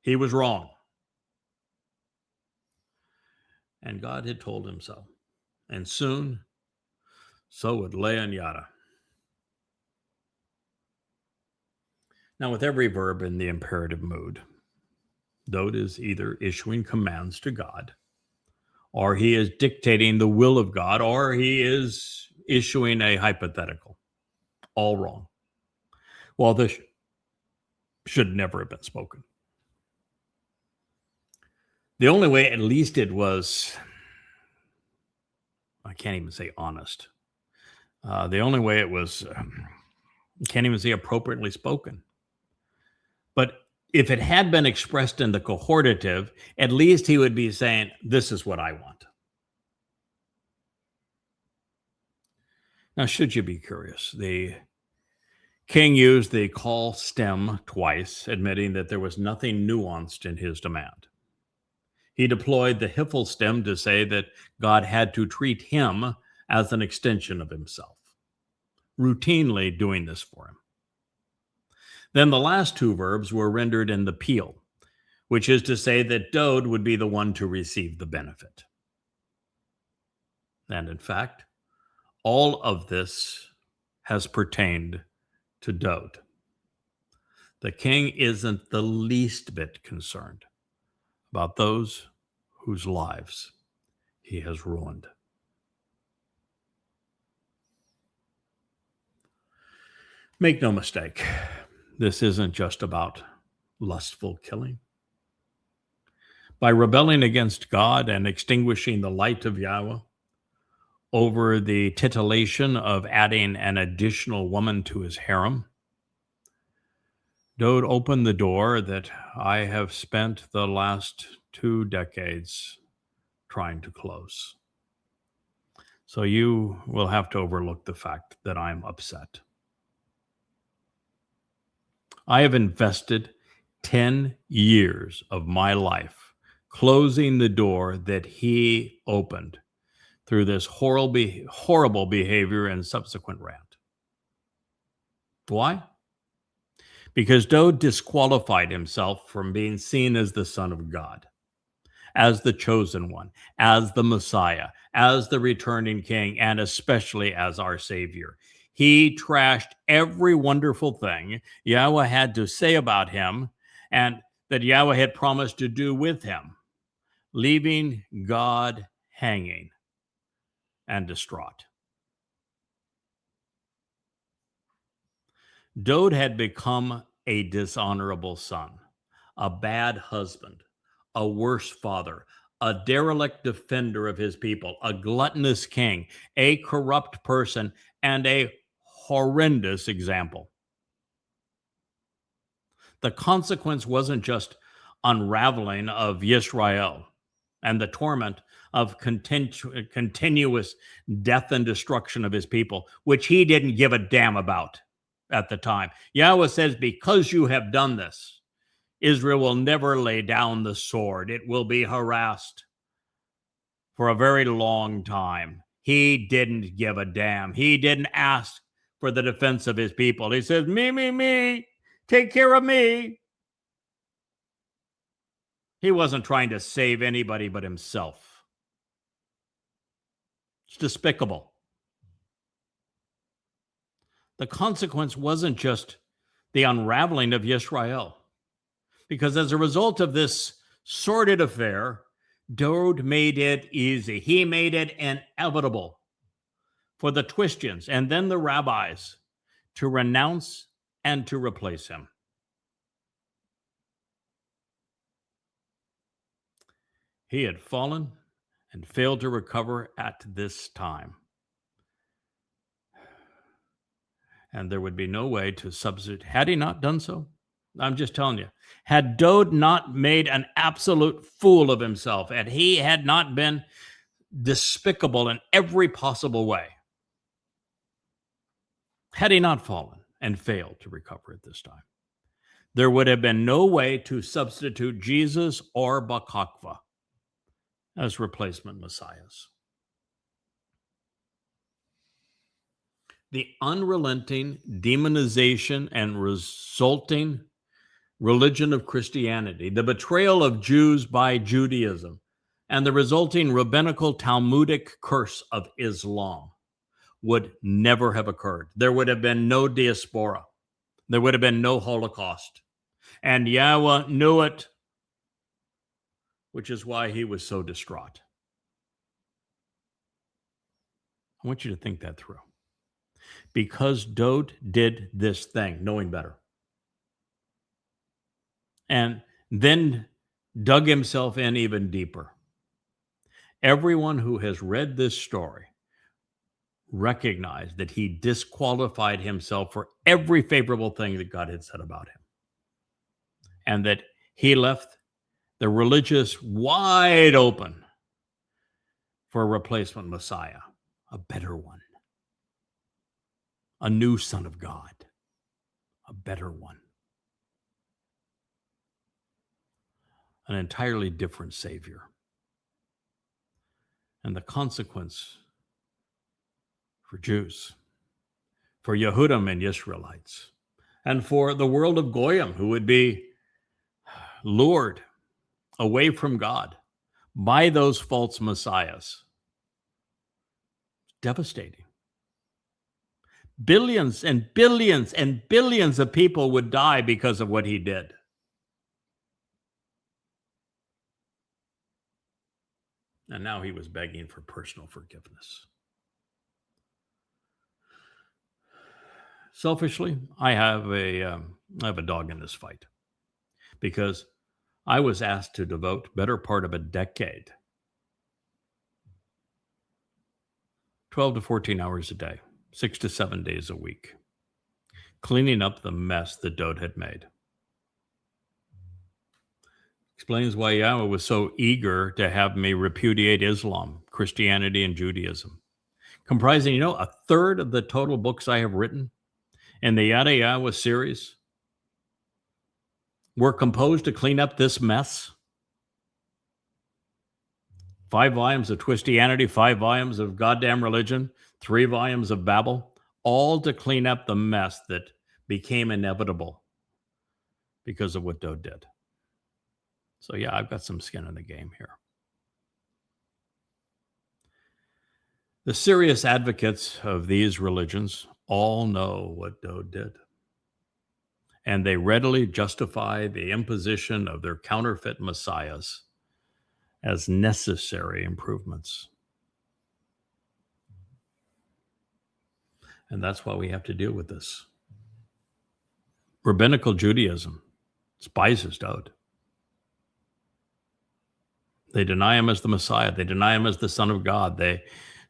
He was wrong. And God had told him so. And soon, so would Leah and Yadah. Now, with every verb in the imperative mood, Dowd is either issuing commands to God, or he is dictating the will of God, or he is issuing a hypothetical. All wrong. Well, this should never have been spoken. The only way, at least it was, I can't even say honest. The only way it was, can't even say appropriately spoken. But if it had been expressed in the cohortative, at least he would be saying, this is what I want. Now, should you be curious, the king used the call stem twice, admitting that there was nothing nuanced in his demand. He deployed the hiphil stem to say that God had to treat him as an extension of himself, routinely doing this for him. Then the last two verbs were rendered in the peel, which is to say that Dowd would be the one to receive the benefit. And in fact, all of this has pertained to Dowd. The king isn't the least bit concerned about those whose lives he has ruined. Make no mistake, this isn't just about lustful killing. By rebelling against God and extinguishing the light of Yahowah over the titillation of adding an additional woman to his harem, Dowd opened the door that I have spent the last 2 decades trying to close. So you will have to overlook the fact that I'm upset. I have invested 10 years of my life closing the door that he opened through this horrible behavior and subsequent rant. Why? Because Dowd disqualified himself from being seen as the Son of God, as the chosen one, as the Messiah, as the returning King, and especially as our Savior. He trashed every wonderful thing Yahowah had to say about him and that Yahowah had promised to do with him, leaving God hanging and distraught. Dowd had become a dishonorable son, a bad husband, a worse father, a derelict defender of his people, a gluttonous king, a corrupt person, and a horrendous example. The consequence wasn't just unraveling of Yisrael and the torment of continuous death and destruction of his people, which he didn't give a damn about at the time. Yahowah says, because you have done this, Israel will never lay down the sword. It will be harassed for a very long time. He didn't give a damn. He didn't ask for the defense of his people. He says, me, take care of me. He wasn't trying to save anybody but himself. It's despicable. The consequence wasn't just the unraveling of Yisrael, because as a result of this sordid affair, Dowd made it easy. He made it inevitable for the Twistians and then the rabbis to renounce and to replace him. He had fallen and failed to recover at this time. And there would be no way to substitute. Had he not done so, I'm just telling you, had Dowd not made an absolute fool of himself, and he had not been despicable in every possible way, had he not fallen and failed to recover at this time, there would have been no way to substitute Jesus or Bakakva as replacement messiahs. The unrelenting demonization and resulting religion of Christianity, the betrayal of Jews by Judaism, and the resulting rabbinical Talmudic curse of Islam would never have occurred. There would have been no diaspora. There would have been no Holocaust. And Yahowah knew it, which is why he was so distraught. I want you to think that through. Because Dowd did this thing, knowing better, and then dug himself in even deeper. Everyone who has read this story recognized that he disqualified himself for every favorable thing that God had said about him, and that he left the religious wide open for a replacement Messiah, a better one, a new Son of God, a better one, an entirely different Savior. And the consequence for Jews, for Yehudim and Israelites, and for the world of Goyim, who would be lured away from God by those false messiahs. Devastating. Billions and billions and billions of people would die because of what he did. And now he was begging for personal forgiveness. Selfishly, I have a dog in this fight, because I was asked to devote better part of a decade, 12 to 14 hours a day, 6 to 7 days a week, cleaning up the mess that Dowd had made. Explains why Yahowah was so eager to have me repudiate Islam, Christianity, and Judaism, comprising, a third of the total books I have written in the Yahowah series were composed to clean up this mess. 5 volumes of Twistianity, 5 volumes of goddamn religion, 3 volumes of Babel, all to clean up the mess that became inevitable because of what Dowd did. So yeah, I've got some skin in the game here. The serious advocates of these religions all know what Dowd did, and they readily justify the imposition of their counterfeit messiahs as necessary improvements. And that's why we have to deal with this. Rabbinical Judaism despises Dowd. They deny him as the Messiah. They deny him as the Son of God. They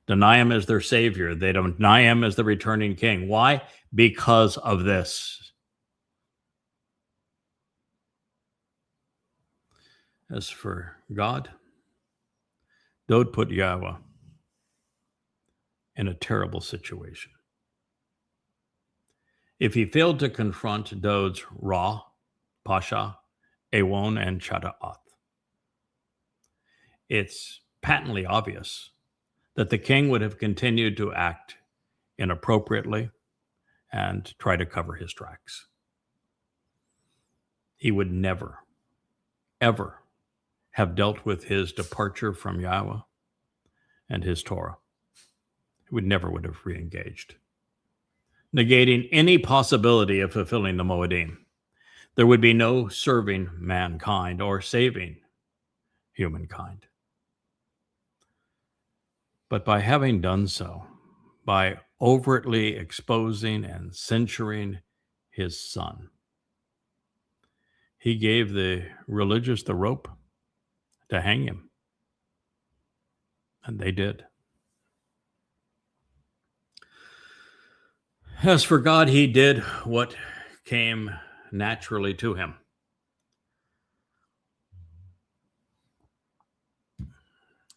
deny him as their Savior. They deny him as the returning King. Why? Because of this. As for God, Dowd put Yahowah in a terrible situation. If he failed to confront Dowd's Ra, Pesha, Awon, and Chata, it's patently obvious that the king would have continued to act inappropriately and try to cover his tracks. He would never, ever have dealt with his departure from Yahowah and his Towrah. He would have re-engaged, negating any possibility of fulfilling the Moedim. There would be no serving mankind or saving humankind. But by having done so, by overtly exposing and censuring his son, he gave the religious the rope to hang him. And they did. As for God, he did what came naturally to him.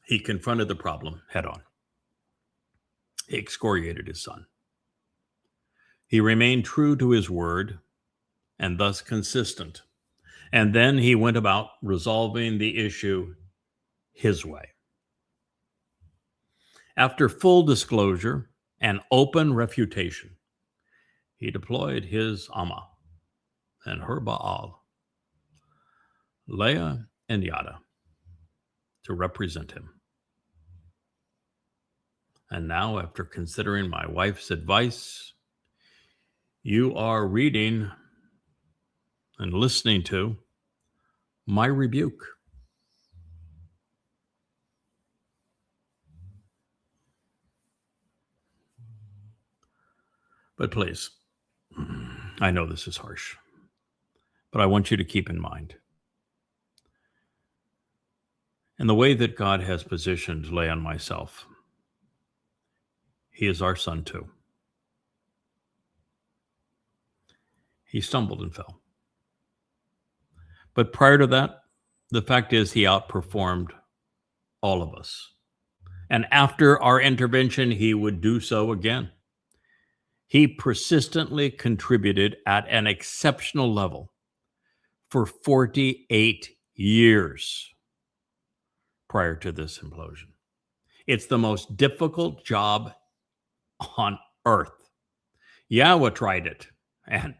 He confronted the problem head on. He excoriated his son. He remained true to his word and thus consistent. And then he went about resolving the issue his way. After full disclosure and open refutation, he deployed his Amah and her Baal, Leah and Yadah, to represent him. And now, after considering my wife's advice, you are reading and listening to my rebuke. But please, I know this is harsh, but I want you to keep in mind, in the way that God has positioned Leah and myself, he is our son too. He stumbled and fell. But prior to that, the fact is he outperformed all of us. And after our intervention, he would do so again. He persistently contributed at an exceptional level for 48 years prior to this implosion. It's the most difficult job on earth. Yahowah tried it and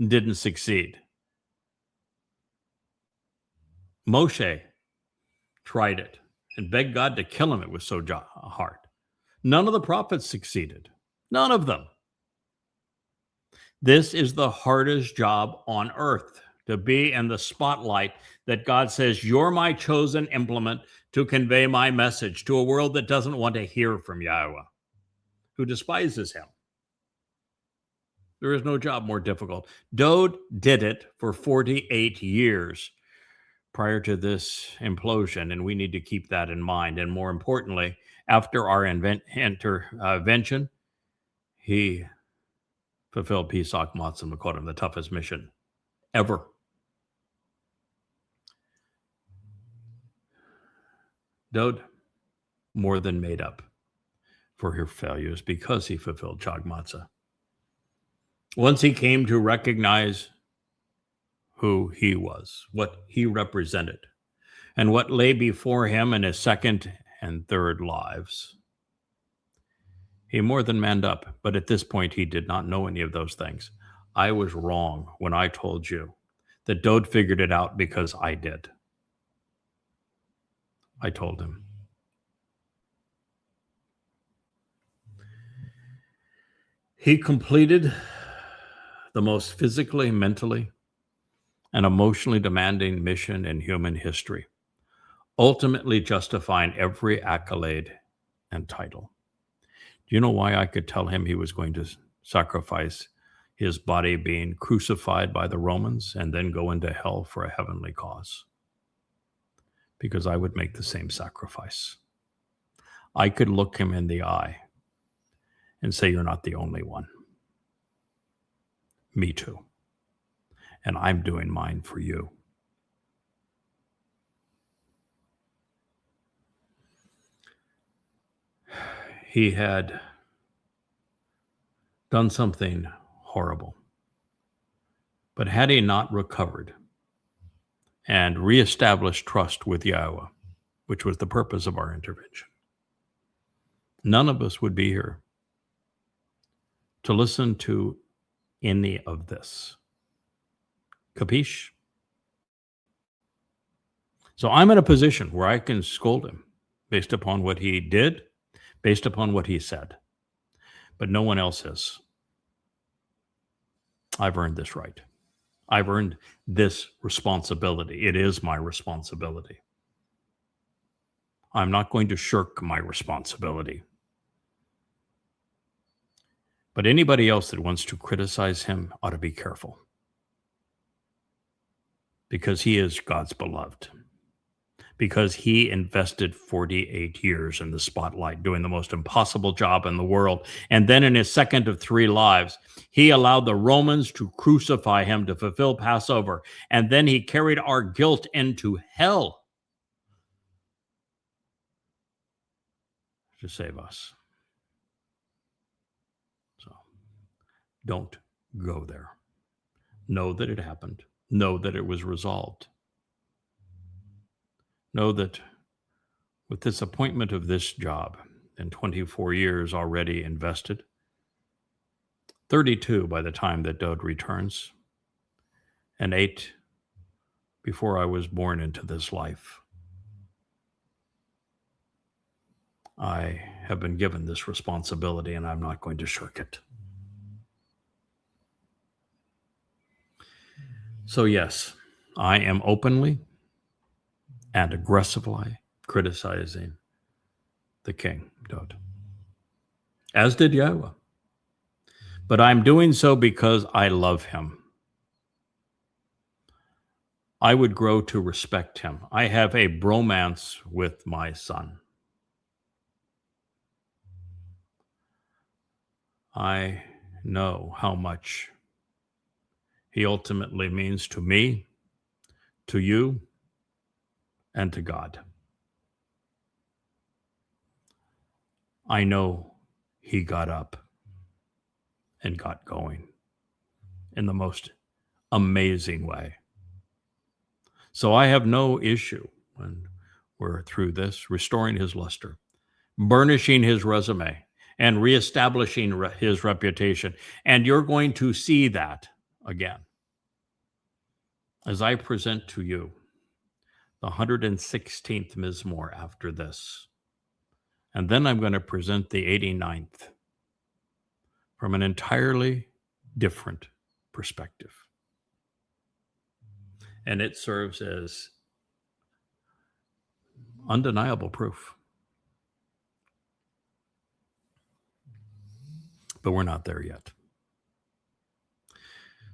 didn't succeed. Moshe tried it and begged God to kill him. It was so hard. None of the prophets succeeded. None of them. This is the hardest job on earth, to be in the spotlight that God says, you're my chosen implement to convey my message to a world that doesn't want to hear from Yahowah, who despises him. There is no job more difficult. Dowd did it for 48 years prior to this implosion, and we need to keep that in mind. And more importantly, after our intervention, he fulfilled Pesach Matzah Makotim, the toughest mission ever. Dowd more than made up for her failures because he fulfilled Chag Matzah. Once he came to recognize who he was, what he represented, and what lay before him in his second and third lives, he more than manned up. But at this point, he did not know any of those things. I was wrong when I told you that Dowd figured it out because I did. I told him. He completed the most physically, mentally, and emotionally demanding mission in human history, ultimately justifying every accolade and title. Do you know why I could tell him he was going to sacrifice his body being crucified by the Romans and then go into hell for a heavenly cause? Because I would make the same sacrifice. I could look him in the eye and say, you're not the only one. Me too. And I'm doing mine for you. He had done something horrible. But had he not recovered and reestablished trust with Yahowah, which was the purpose of our intervention, none of us would be here to listen to any of this. Capiche? So I'm in a position where I can scold him based upon what he did, based upon what he said. But no one else is. I've earned this right. I've earned this responsibility. It is my responsibility. I'm not going to shirk my responsibility. But anybody else that wants to criticize him ought to be careful. Because he is God's beloved. Because he invested 48 years in the spotlight, doing the most impossible job in the world. And then in his second of 3 lives, he allowed the Romans to crucify him to fulfill Passover. And then he carried our guilt into hell to save us. So don't go there. Know that it happened. Know that it was resolved. Know that with this appointment of this job and 24 years already invested, 32 by the time that Dowd returns, and 8 before I was born into this life, I have been given this responsibility and I'm not going to shirk it. So yes, I am openly and aggressively criticizing the king, Dowd, as did Yahowah. but I'm doing so because I love him. I would grow to respect him. I have a bromance with my son. I know how much he ultimately means to me, to you, and to God. I know he got up and got going in the most amazing way. So I have no issue when we're through this, restoring his luster, burnishing his resume, and reestablishing his reputation. And you're going to see that again as I present to you the 116th Mizmor after this. And then I'm going to present the 89th from an entirely different perspective. And it serves as undeniable proof. But we're not there yet.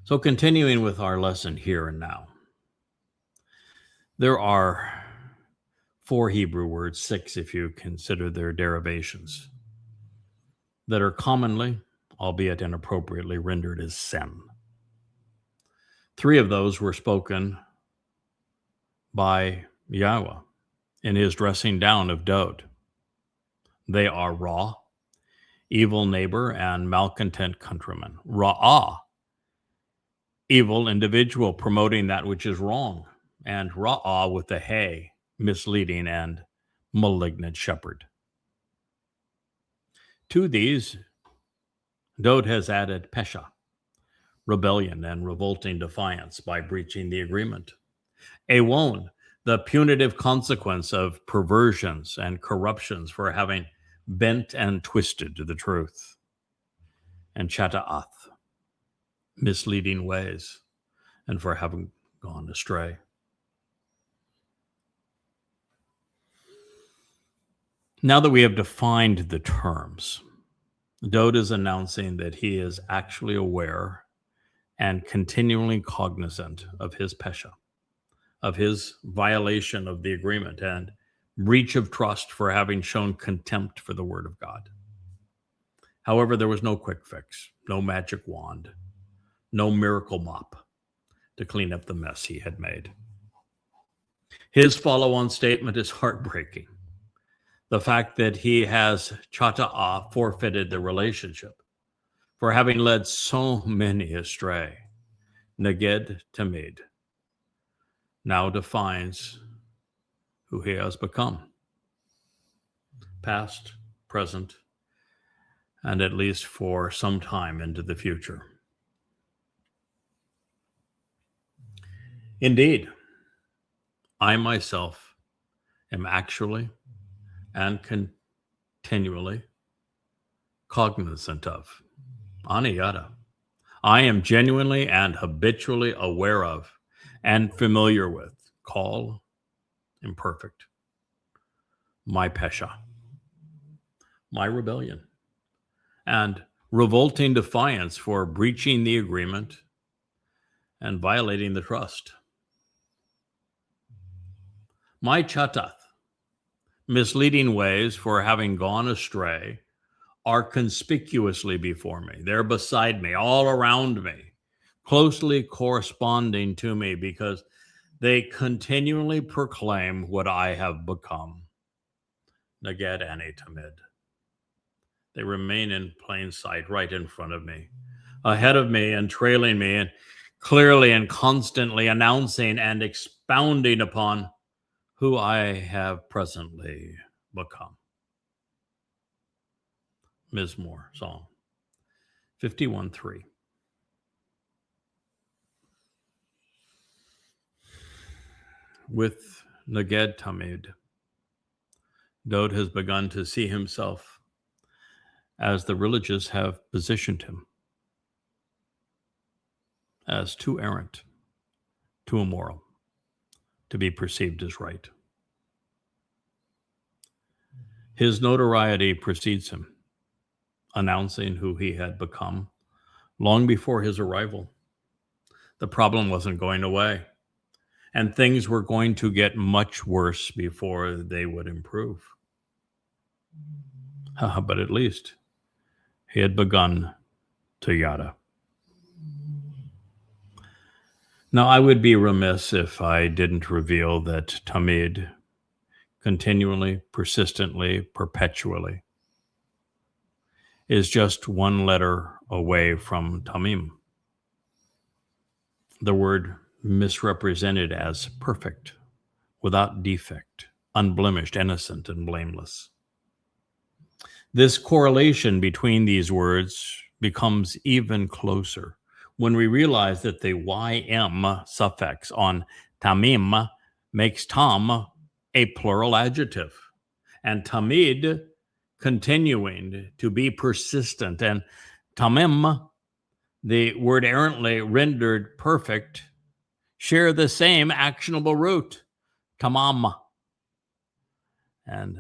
So continuing with our lesson here and now, there are 4 Hebrew words, 6 if you consider their derivations, that are commonly, albeit inappropriately, rendered as sin. 3 of those were spoken by Yahowah in his dressing down of Dowd. They are Ra, evil neighbor, and malcontent countryman. Ra'ah, evil individual promoting that which is wrong, and Ra'ah with the hay, misleading and malignant shepherd. To these, Dowd has added Pesha, rebellion and revolting defiance by breaching the agreement. Awon, the punitive consequence of perversions and corruptions for having bent and twisted the truth. And Chata, misleading ways, and for having gone astray. Now that we have defined the terms, Dowd is announcing that he is actually aware and continually cognizant of his Pesha, of his violation of the agreement and breach of trust for having shown contempt for the word of God. However, there was no quick fix, no magic wand, no miracle mop to clean up the mess he had made. His follow-on statement is heartbreaking. The fact that he has Chata forfeited the relationship for having led so many astray, neged, tamyd, now defines who he has become. Past, present, and at least for some time into the future. Indeed, I myself am actually and continually cognizant of, Yadah. I am genuinely and habitually aware of and familiar with, call imperfect, my Pesha, my rebellion, and revolting defiance for breaching the agreement and violating the trust. My Chata, misleading ways for having gone astray, are conspicuously before me. They're beside me, all around me, closely corresponding to me because they continually proclaim what I have become, neged and tamyd. They remain in plain sight right in front of me, ahead of me and trailing me, and clearly and constantly announcing and expounding upon who I have presently become. Mizmor, Psalm 51:3. With neged tamyd, Dowd has begun to see himself as the religious have positioned him, as too errant, too immoral, to be perceived as right. His notoriety precedes him, announcing who he had become long before his arrival. The problem wasn't going away, and things were going to get much worse before they would improve. But at least he had begun to Yadah. Now, I would be remiss if I didn't reveal that tamyd, continually, persistently, perpetually, is just one letter away from tamim, the word misrepresented as perfect, without defect, unblemished, innocent, and blameless. This correlation between these words becomes even closer when we realize that the ym suffix on tamim makes tam a plural adjective, and tamyd continuing, to be persistent, and tamim, the word errantly rendered perfect, share the same actionable root, tamam. And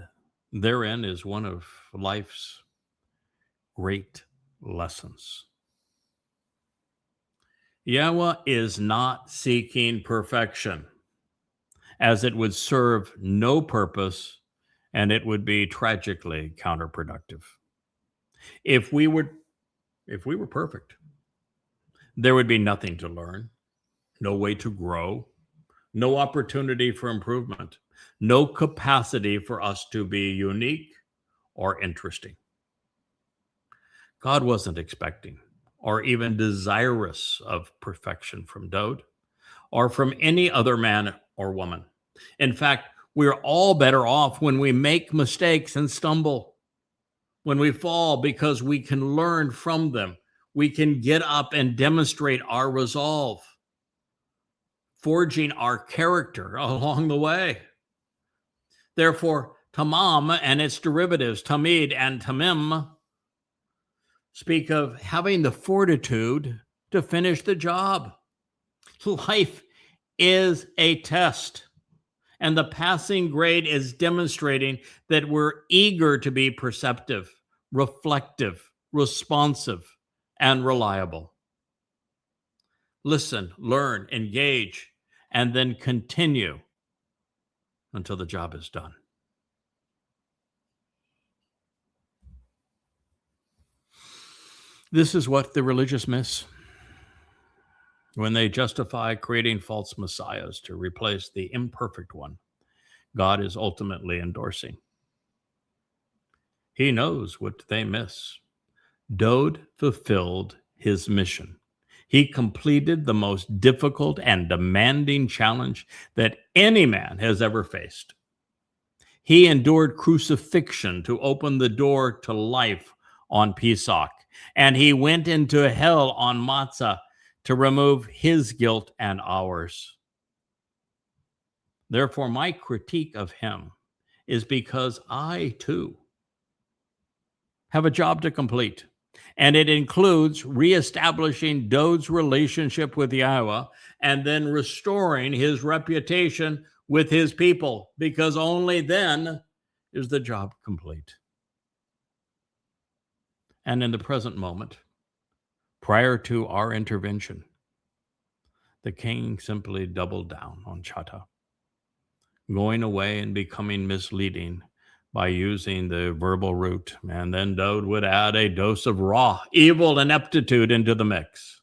therein is one of life's great lessons. Yahowah is not seeking perfection, as it would serve no purpose and it would be tragically counterproductive. If we were perfect, there would be nothing to learn, no way to grow, no opportunity for improvement, no capacity for us to be unique or interesting. God wasn't expecting or even desirous of perfection from Dowd or from any other man or woman. In fact, we're all better off when we make mistakes and stumble, when we fall, because we can learn from them. We can get up and demonstrate our resolve, forging our character along the way. Therefore, tamam and its derivatives, tamyd and tamim, speak of having the fortitude to finish the job. Life is a test, and the passing grade is demonstrating that we're eager to be perceptive, reflective, responsive, and reliable. Listen, learn, engage, and then continue until the job is done. This is what the religious miss when they justify creating false messiahs to replace the imperfect one God is ultimately endorsing. He knows what they miss. Dowd fulfilled his mission. He completed the most difficult and demanding challenge that any man has ever faced. He endured crucifixion to open the door to life on Pesach, and he went into hell on Matzah to remove his guilt and ours. Therefore, my critique of him is because I, too, have a job to complete, and it includes reestablishing Dowd's relationship with Yahowah and then restoring his reputation with his people, because only then is the job complete. And in the present moment, prior to our intervention, the king simply doubled down on Chata, going away and becoming misleading by using the verbal root. And then Dowd would add a dose of raw, evil ineptitude into the mix.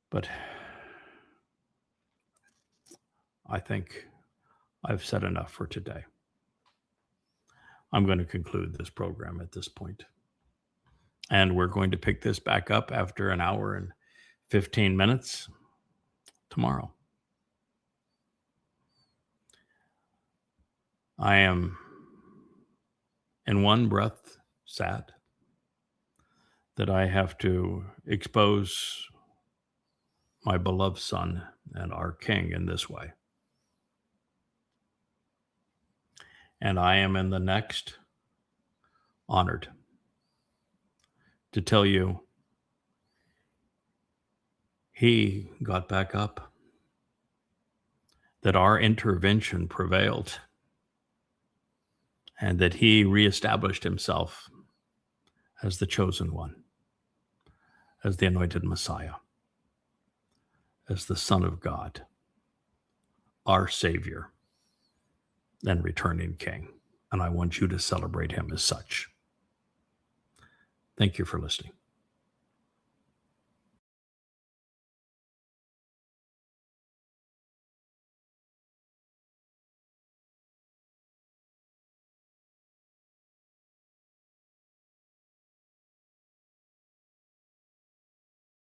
But I think I've said enough for today. I'm going to conclude this program at this point. And we're going to pick this back up after an hour and 15 minutes tomorrow. I am, in one breath, sad that I have to expose my beloved son and our king in this way. And I am in the next honored to tell you he got back up, that our intervention prevailed, and that he reestablished himself as the chosen one. as the anointed Messiah, as the Son of God, our Savior, and returning King. And I want you to celebrate him as such. Thank you for listening.